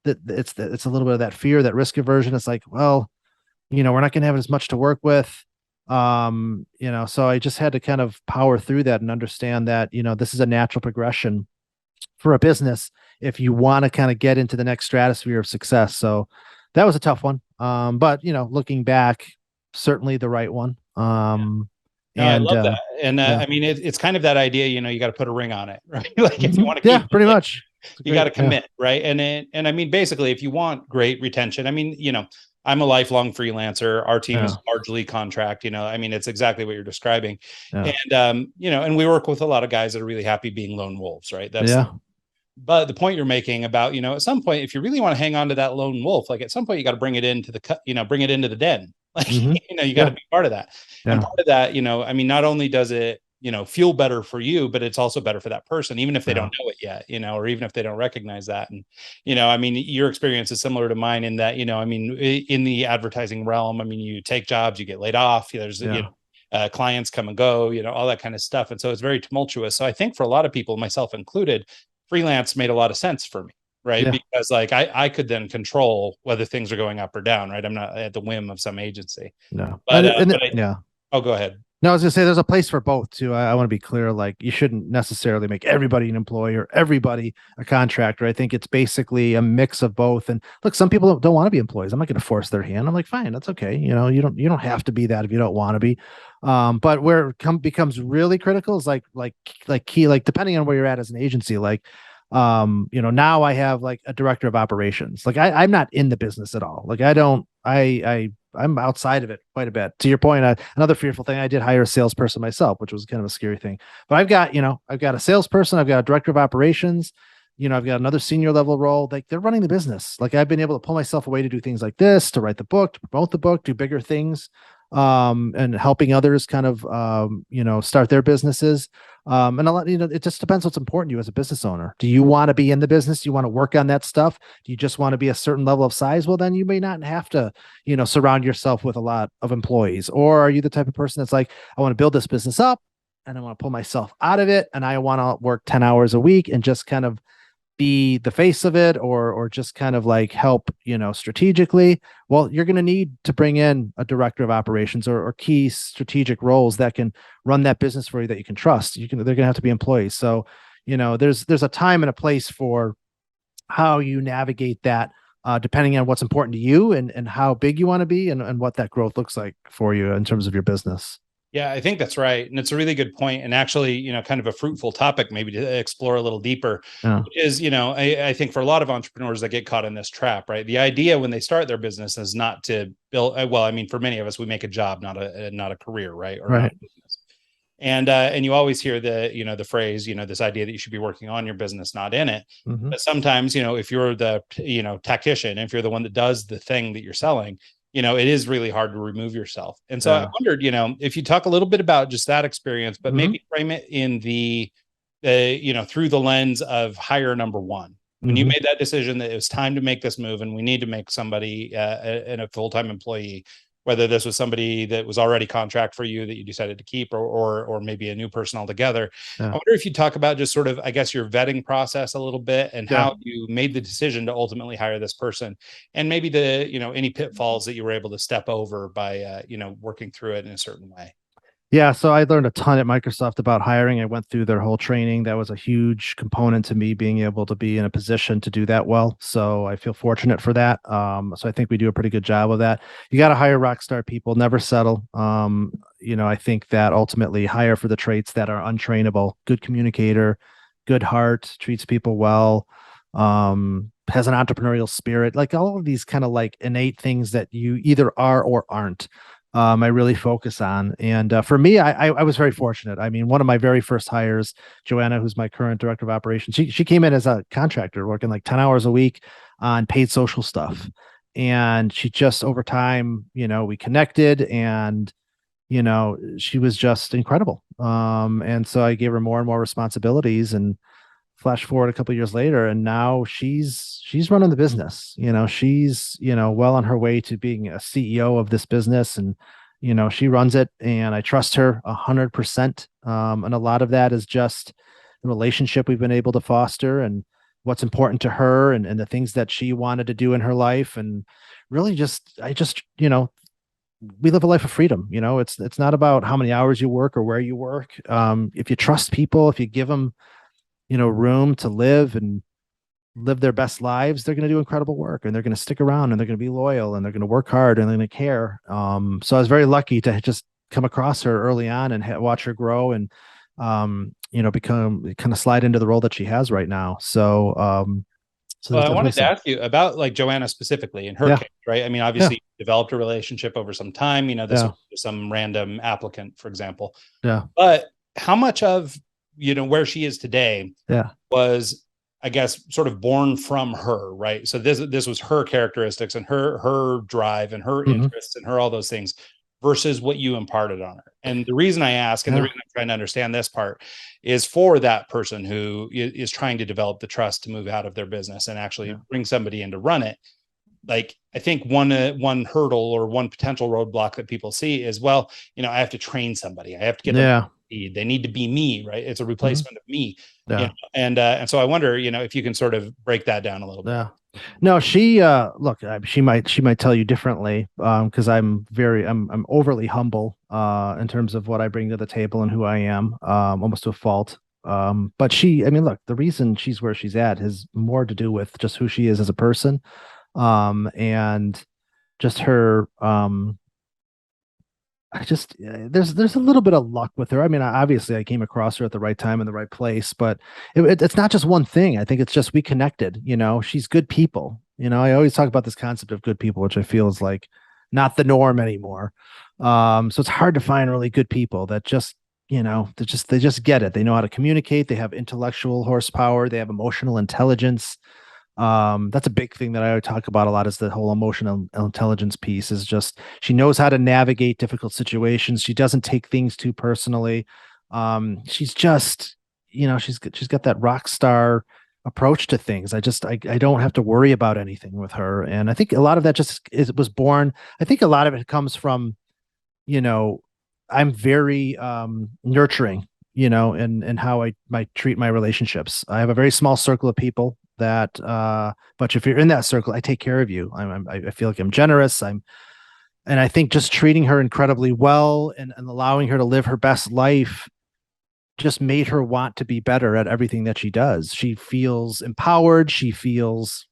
it's a little bit of that fear, that risk aversion. It's like, well, we're not going to have as much to work with. So I just had to kind of power through that and understand that, this is a natural progression for a business if you want to kind of get into the next stratosphere of success. So that was a tough one. But looking back, certainly the right one. No, I love that. And yeah. I mean, it's kind of that idea, you got to put a ring on it, right? Like if you want to keep pretty much. You got to commit, right? And I mean, basically, if you want great retention, I mean, I'm a lifelong freelancer. Our team is largely contract, I mean, it's exactly what you're describing. And, and we work with a lot of guys that are really happy being lone wolves, right? But the point you're making about, at some point, if you really want to hang on to that lone wolf, like at some point you got to bring it into bring it into the den. Like, you got to be part of that. And part of that, I mean, not only does it, feel better for you, but it's also better for that person, even if they don't know it yet, or even if they don't recognize that. And, I mean, your experience is similar to mine in that, I mean, in the advertising realm, I mean, you take jobs, you get laid off, there's, clients come and go, all that kind of stuff. And so it's very tumultuous. So I think for a lot of people, myself included, freelance made a lot of sense for me. Right. Because like I could then control whether things are going up or down. Right. I'm not at the whim of some agency. No. But, oh, go ahead. No, I was gonna say there's a place for both too. I want to be clear. Like you shouldn't necessarily make everybody an employee or everybody a contractor. I think it's basically a mix of both. And look, some people don't want to be employees. I'm not going to force their hand. I'm like, fine, that's okay. You don't have to be that if you don't want to be. But where it becomes really critical is like key, like depending on where you're at as an agency, like now I have like a director of operations. Like I'm not in the business at all. Like I'm outside of it quite a bit. To your point, another fearful thing, I did hire a salesperson myself, which was kind of a scary thing. But I've got a salesperson, I've got a director of operations, I've got another senior level role. Like they're running the business. Like I've been able to pull myself away to do things like this, to write the book, to promote the book, do bigger things, and helping others kind of, start their businesses. And a lot, it just depends what's important to you as a business owner. Do you want to be in the business? Do you want to work on that stuff? Do you just want to be a certain level of size? Well, then you may not have to, surround yourself with a lot of employees. Or are you the type of person that's like, I want to build this business up and I want to pull myself out of it and I want to work 10 hours a week and just kind of be the face of it or just kind of like help, strategically. Well, you're going to need to bring in a director of operations or key strategic roles that can run that business for you that you can trust. They're going to have to be employees. So, there's a time and a place for how you navigate that, depending on what's important to you and how big you want to be and what that growth looks like for you in terms of your business. Yeah, I think that's right. And it's a really good point and actually, kind of a fruitful topic maybe to explore a little deeper, which is, I think for a lot of entrepreneurs that get caught in this trap, right? The idea when they start their business is not to build, well, I mean, for many of us, we make a job, not a career, right? Or not a business. And you always hear the phrase, this idea that you should be working on your business, not in it. But sometimes, if you're the, tactician, if you're the one that does the thing that you're selling, it is really hard to remove yourself. And so I wondered, if you talk a little bit about just that experience, but maybe frame it in the through the lens of hire number one, when you Mhm. made that decision that it was time to make this move and we need to make somebody a full-time employee, whether this was somebody that was already contract for you that you decided to keep, or maybe a new person altogether. I Yeah. wonder if you talk about just sort of, I guess, your vetting process a little bit and Yeah. how you made the decision to ultimately hire this person, and maybe any pitfalls that you were able to step over by working through it in a certain way. Yeah, so I learned a ton at Microsoft about hiring. I went through their whole training. That was a huge component to me being able to be in a position to do that well. So I feel fortunate for that. So I think we do a pretty good job of that. You got to hire rock star people, never settle. I think that ultimately hire for the traits that are untrainable. Good communicator, good heart, treats people well, has an entrepreneurial spirit, like all of these kind of like innate things that you either are or aren't. I really focus on. And for me, I was very fortunate. I mean, one of my very first hires, Joanna, who's my current director of operations, she came in as a contractor working like 10 hours a week on paid social stuff. And she just over time, we connected and she was just incredible. And so I gave her more and more responsibilities and flash forward a couple of years later and now she's running the business. She's well on her way to being a CEO of this business, and she runs it and I trust her 100%. And a lot of that is just the relationship we've been able to foster and what's important to her, and the things that she wanted to do in her life. And really just I just we live a life of freedom. It's not about how many hours you work or where you work. If you trust people, if you give them room to live and live their best lives, they're going to do incredible work and they're going to stick around and they're going to be loyal and they're going to work hard and they're going to care. So I was very lucky to just come across her early on and watch her grow and, become kind of slide into the role that she has right now. So Well, there's I definitely wanted to some, ask you about like Joanna specifically in her yeah, case, right? I mean, yeah, obviously you developed a relationship over some time, this yeah, was some random applicant, for example. yeah, But how much of, where she is today yeah. was, I guess, sort of born from her, right? So this was her characteristics and her drive and her Hmm. interests and her all those things versus what you imparted on her. And the reason I ask, and the Yeah, reason I'm trying to understand this part, is for that person who is trying to develop the trust to move out of their business and actually yeah, bring somebody in to run it. Like, I think one hurdle or one potential roadblock that people see is, well, I have to train somebody, I have to get them, yeah, they need to be me, right? It's a hmm, replacement of me. yeah. And so I wonder, if you can sort of break that down a little bit. Yeah. No, she look, she might tell you differently, because I'm overly humble in terms of what I bring to the table and who I am, almost to a fault. But I mean, look, the reason she's where she's at has more to do with just who she is as a person, and just her I just there's a little bit of luck with her. I mean, obviously I came across her at the right time in the right place, but it's not just one thing. I think it's just we connected. She's good people. I always talk about this concept of good people, which I feel is like not the norm anymore. So it's hard to find really good people that just they just get it. They know how to communicate. They have intellectual horsepower. They have emotional intelligence. That's a big thing that I would talk about a lot, is the whole emotional intelligence piece. Is just she knows how to navigate difficult situations. She doesn't take things too personally. She's just she's got that rock star approach to things. I don't have to worry about anything with her, and I think a lot of that just was born. I think a lot of it comes from you know I'm very nurturing, and how I might treat my relationships. I have a very small circle of people that but if you're in that circle, I take care of you. I feel like I'm generous. And I think just treating her incredibly well, and allowing her to live her best life just made her want to be better at everything that she does. She feels empowered, she feels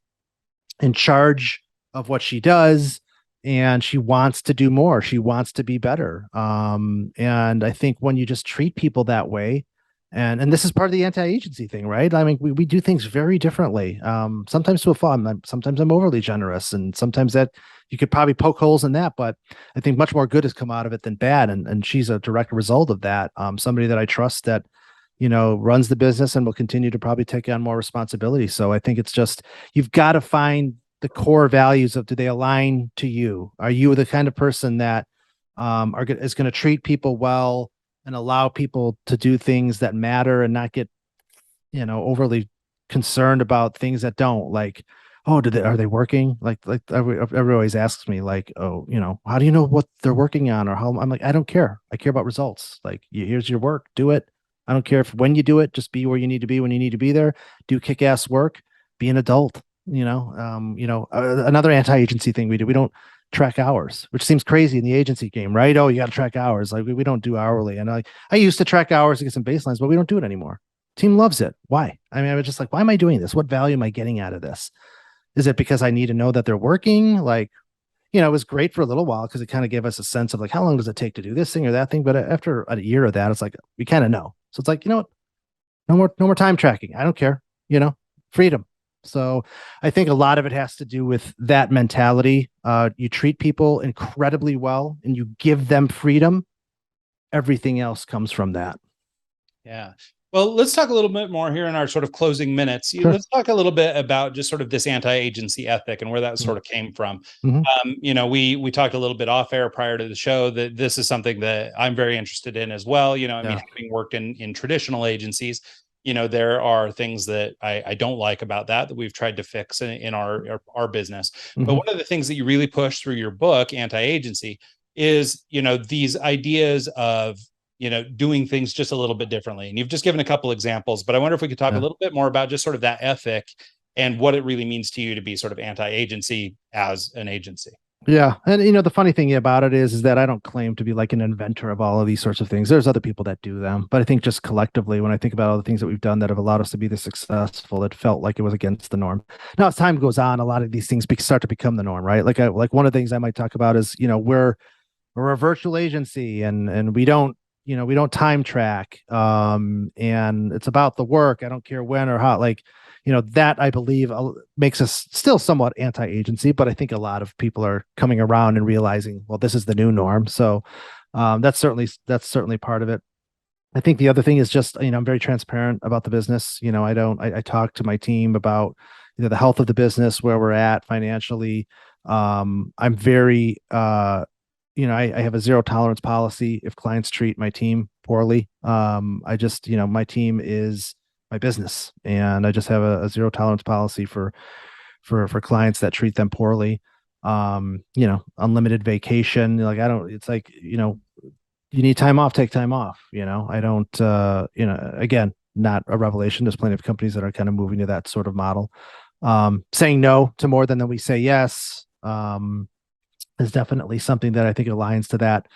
in charge of what she does, and she wants to do more. She wants to be better. And I think when you just treat people that way, and this is part of the anti-agency thing, right? I mean, we do things very differently. Sometimes to a fault. Sometimes I'm overly generous, and sometimes that you could probably poke holes in that, but I think much more good has come out of it than bad. And she's a direct result of that. Somebody that I trust that runs the business and will continue to probably take on more responsibility. So I think it's just, you've got to find the core values of, do they align to you? Are you the kind of person that is going to treat people well and allow people to do things that matter and not get overly concerned about things that don't, like, oh, are they working? Like everybody always asks me, like, oh, how do you know what they're working on, or how? I'm like, I don't care. I care about results. Like, here's your work, do it. I don't care if when you do it, just be where you need to be when you need to be there. Do kick-ass work. Be an adult. Another anti-agency thing we do. We don't track hours, which seems crazy in the agency game, right? Oh, you got to track hours. Like we don't do hourly. And I used to track hours to get some baselines, but we don't do it anymore. Team loves it. Why? I mean, I was just like, why am I doing this? What value am I getting out of this? Is it because I need to know that they're working? Like, it was great for a little while because it kind of gave us a sense of like, how long does it take to do this thing or that thing? But after a year of that, it's like, we kind of know. So it's like, you know what? No more time tracking. I don't care, freedom. So I think a lot of it has to do with that mentality. You treat people incredibly well and you give them freedom. Everything else comes from that. Yeah. Well, let's talk a little bit more here in our sort of closing minutes. Sure. Let's talk a little bit about just sort of this anti-agency ethic and where that sort of came from. We talked a little bit off air prior to the show that this is something that I'm very interested in as well. Mean, having worked in traditional agencies, there are things that I don't like about that we've tried to fix in our business. But one of the things that you really push through your book, Anti-Agency, is, these ideas of, doing things just a little bit differently. And you've just given a couple examples, but I wonder if we could talk a little bit more about just sort of that ethic and what it really means to you to be sort of anti-agency as an agency. Yeah. And, the funny thing about it is that I don't claim to be like an inventor of all of these sorts of things. There's other people that do them. But I think just collectively, when I think about all the things that we've done that have allowed us to be this successful, it felt like it was against the norm. Now, as time goes on, a lot of these things start to become the norm, right? Like one of the things I might talk about is, we're a virtual agency and we don't time track. And it's about the work. I don't care when or how, that I believe makes us still somewhat anti-agency, but I think a lot of people are coming around and realizing, well, this is the new norm. So that's certainly part of it. I think the other thing is just, I'm very transparent about the business. I talk to my team about, the health of the business, where we're at financially. I'm very, I have a zero tolerance policy if clients treat my team poorly. My team is my business, and I just have a zero tolerance policy for clients that treat them poorly. Unlimited vacation. Like it's like, you need time off, take time off. I don't, again, not a revelation. There's plenty of companies that are kind of moving to that sort of model. Saying no to more than we say yes is definitely something that I think aligns to that.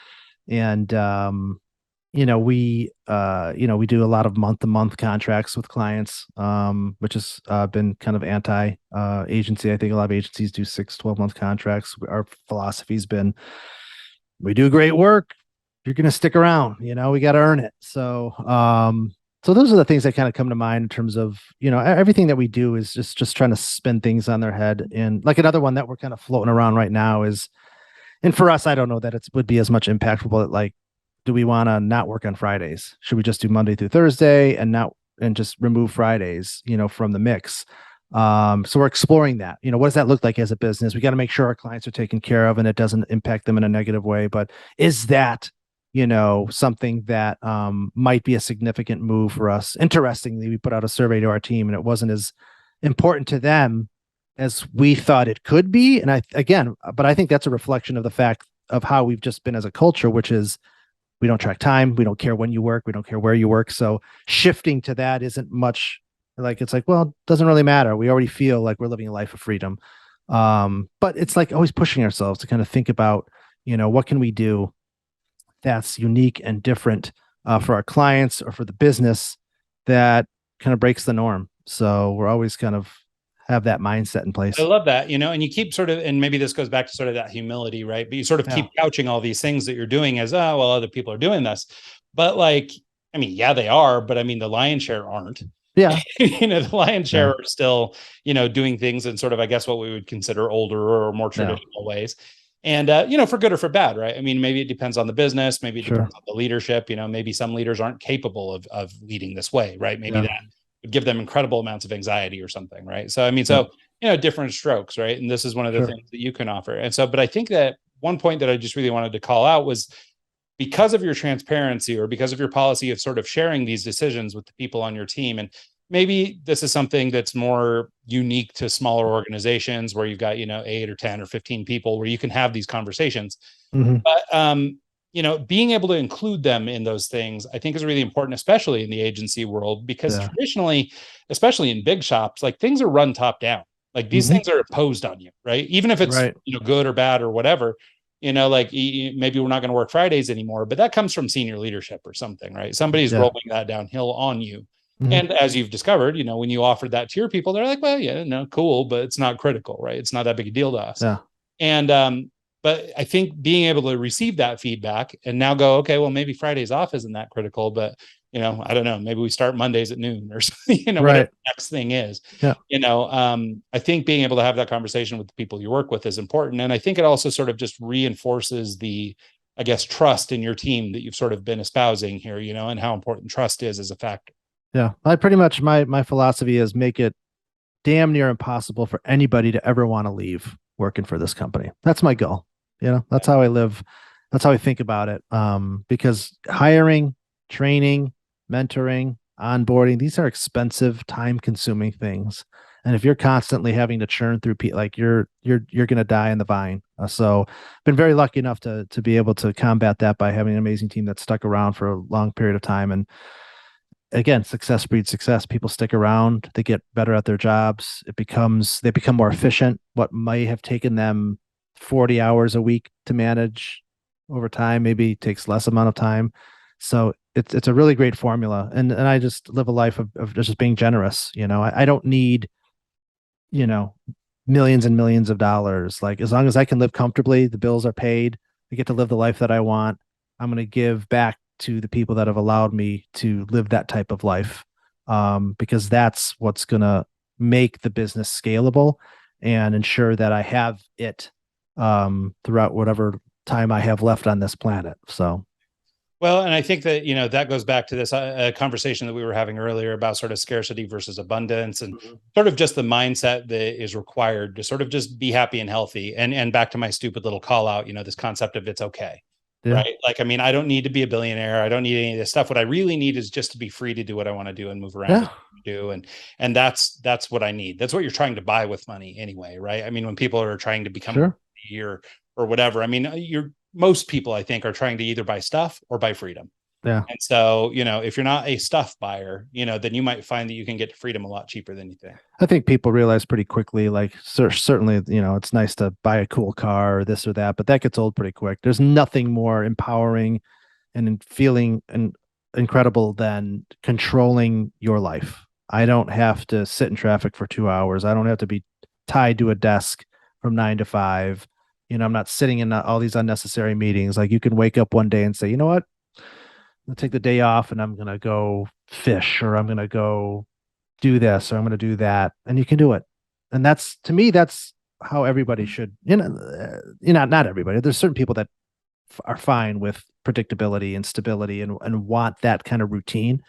And, we do a lot of month-to-month contracts with clients, which has been kind of anti-agency. I think a lot of agencies do 6-12 month contracts. Our philosophy's been, we do great work, you're going to stick around, we got to earn it. So those are the things that kind of come to mind in terms of, everything that we do is just trying to spin things on their head. And like another one that we're kind of floating around right now is, and for us, I don't know that it would be as much impactful, but like, do we want to not work on Fridays? Should we just do Monday through Thursday and just remove Fridays, from the mix? So we're exploring that. What does that look like as a business? We got to make sure our clients are taken care of and it doesn't impact them in a negative way. But is that, something that might be a significant move for us? Interestingly, we put out a survey to our team and it wasn't as important to them as we thought it could be. And I think that's a reflection of the fact of how we've just been as a culture, which is, we don't track time. We don't care when you work. We don't care where you work. So shifting to that isn't much like, it's like, well, it doesn't really matter. We already feel like we're living a life of freedom. But it's like always pushing ourselves to kind of think about, what can we do that's unique and different for our clients or for the business that kind of breaks the norm. So we're always kind of have that mindset in place. I love that, and you keep sort of, and maybe this goes back to sort of that humility, right? But you sort of keep couching all these things that you're doing as, oh, well, other people are doing this. But like, I mean, yeah, they are, but I mean, the lion's share aren't. Yeah. The lion's share are still, doing things in sort of, I guess, what we would consider older or more traditional ways. And, for good or for bad, right? I mean, maybe it depends on the business, maybe it depends on the leadership, maybe some leaders aren't capable of leading this way, right? Maybe that would give them incredible amounts of anxiety or something, right? So, I mean, different strokes, right? And this is one of the things that you can offer. And so, but I think that one point that I just really wanted to call out was, because of your transparency or because of your policy of sort of sharing these decisions with the people on your team. And maybe this is something that's more unique to smaller organizations where you've got, 8 or 10 or 15 people where you can have these conversations. But, being able to include them in those things, I think is really important, especially in the agency world, because traditionally, especially in big shops, like things are run top down. Like these things are imposed on you, right? Even if it's, good or bad or whatever, like maybe we're not going to work Fridays anymore, but that comes from senior leadership or something, right? Somebody's rolling that downhill on you. And as you've discovered, when you offered that to your people, they're like, well, yeah, no, cool, but it's not critical, right? It's not that big a deal to us. And, but I think being able to receive that feedback and now go, okay, well, maybe Fridays off isn't that critical, but I don't know, maybe we start Mondays at noon or something, whatever the next thing is. I think being able to have that conversation with the people you work with is important. And I think it also sort of just reinforces the, I guess, trust in your team that you've sort of been espousing here, and how important trust is as a factor. Yeah. I pretty much, my philosophy is make it damn near impossible for anybody to ever want to leave working for this company. That's my goal. That's how I live. That's how I think about it. Because hiring, training, mentoring, onboarding, these are expensive, time-consuming things. And if you're constantly having to churn through people, like you're going to die in the vine. So been very lucky enough to be able to combat that by having an amazing team that stuck around for a long period of time. And again, success breeds success. People stick around, they get better at their jobs. They become more efficient. What might have taken them 40 hours a week to manage over time maybe takes less amount of time. So it's a really great formula. And I just live a life of just being generous. I don't need, millions and millions of dollars. Like as long as I can live comfortably, the bills are paid, I get to live the life that I want. I'm going to give back to the people that have allowed me to live that type of life. Because that's what's going to make the business scalable and ensure that I have it throughout whatever time I have left on this planet. So, well, and I think that, that goes back to this conversation that we were having earlier about sort of scarcity versus abundance and sort of just the mindset that is required to sort of just be happy and healthy. And back to my stupid little call out, this concept of it's okay. Right. Like, I mean, I don't need to be a billionaire. I don't need any of this stuff. What I really need is just to be free to do what I want to do and move around and do. And that's what I need. That's what you're trying to buy with money anyway. Right. I mean, when people are trying to become or whatever, I mean, most people, I think, are trying to either buy stuff or buy freedom. Yeah. And so, if you're not a stuff buyer, then you might find that you can get to freedom a lot cheaper than you think. I think people realize pretty quickly, like certainly, it's nice to buy a cool car or this or that, but that gets old pretty quick. There's nothing more empowering and feeling incredible than controlling your life. I don't have to sit in traffic for 2 hours. I don't have to be tied to a desk from 9 to 5. I'm not sitting in all these unnecessary meetings. Like you can wake up one day and say, you know what? I'll take the day off and I'm going to go fish or I'm going to go do this or I'm going to do that. And you can do it. And that's, to me, that's how everybody should, not everybody. There's certain people that are fine with predictability and stability and want that kind of routine.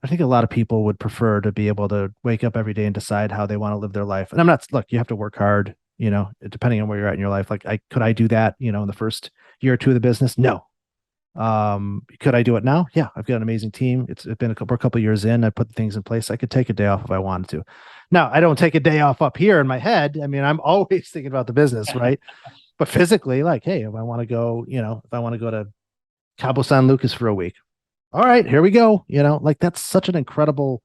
I think a lot of people would prefer to be able to wake up every day and decide how they want to live their life. And look, you have to work hard, depending on where you're at in your life. Like could I do that, in the first year or two of the business? No. Could I do it now? Yeah, I've got an amazing team. It's been a couple of years in. I put things in place. I could take a day off if I wanted to. Now, I don't take a day off up here in my head. I mean, I'm always thinking about the business, right? But physically, like, hey, if I want to go, to Cabo San Lucas for a week, all right, here we go. Like that's such an incredible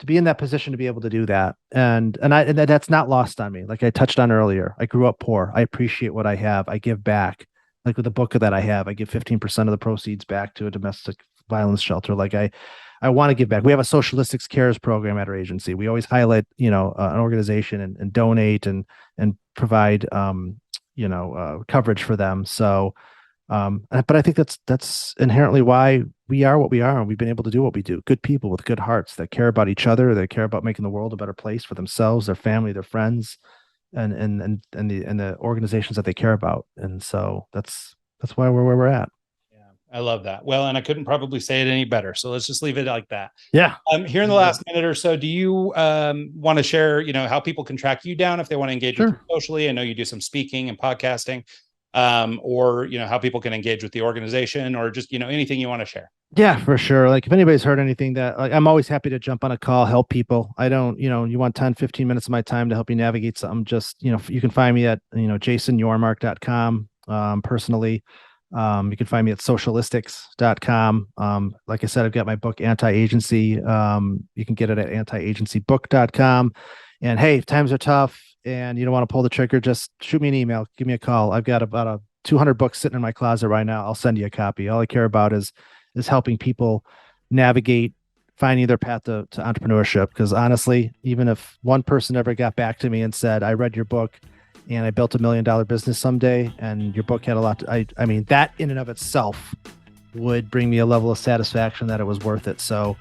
to be in that position to be able to do that. And that's not lost on me. Like I touched on earlier, I grew up poor. I appreciate what I have. I give back. Like with the book that I have, I give 15% of the proceeds back to a domestic violence shelter. Like I want to give back. We have a Socialistics Cares program at our agency. We always highlight, an organization and donate and provide, coverage for them. So, but I think that's inherently why we are what we are, and we've been able to do what we do. Good people with good hearts that care about each other, that care about making the world a better place for themselves, their family, their friends, and the organizations that they care about. And so that's why we're where we're at. Yeah, I love that. Well, and I couldn't probably say it any better. So let's just leave it like that. Yeah. Here in the last minute or so, do you want to share, how people can track you down if they want to engage with you socially? I know you do some speaking and podcasting. or, how people can engage with the organization, or just, anything you want to share. Yeah, for sure. Like if anybody's heard anything that I'm always happy to jump on a call, help people. I don't, you want 10, 15 minutes of my time to help you navigate something. Just, you can find me at, jasonyormark.com. Personally, you can find me at socialistics.com. Like I said, I've got my book, Anti-Agency. You can get it at antiagencybook.com. And hey, if times are tough and you don't want to pull the trigger, just shoot me an email, give me a call. I've got about 200 books sitting in my closet right now. I'll send you a copy. All I care about is helping people navigate finding their path to entrepreneurship. Because honestly, even if one person ever got back to me and said, I read your book and I built $1 million business someday, and your book had a lot I mean, that in and of itself would bring me a level of satisfaction that it was worth it. So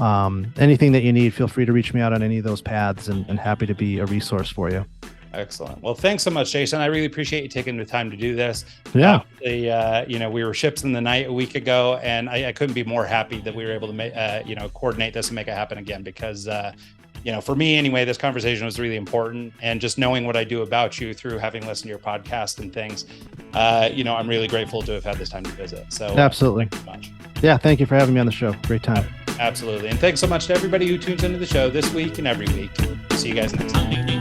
anything that you need, feel free to reach me out on any of those paths, and happy to be a resource for you. Excellent. Well, thanks so much, Jason. I really appreciate you taking the time to do this. Yeah. We were ships in the night a week ago, and I couldn't be more happy that we were able to coordinate this and make it happen again, because, for me anyway, this conversation was really important. And just knowing what I do about you through having listened to your podcast and things, I'm really grateful to have had this time to visit. So absolutely. Thanks so much. Yeah. Thank you for having me on the show. Great time. Absolutely. And thanks so much to everybody who tunes into the show this week and every week. See you guys next time.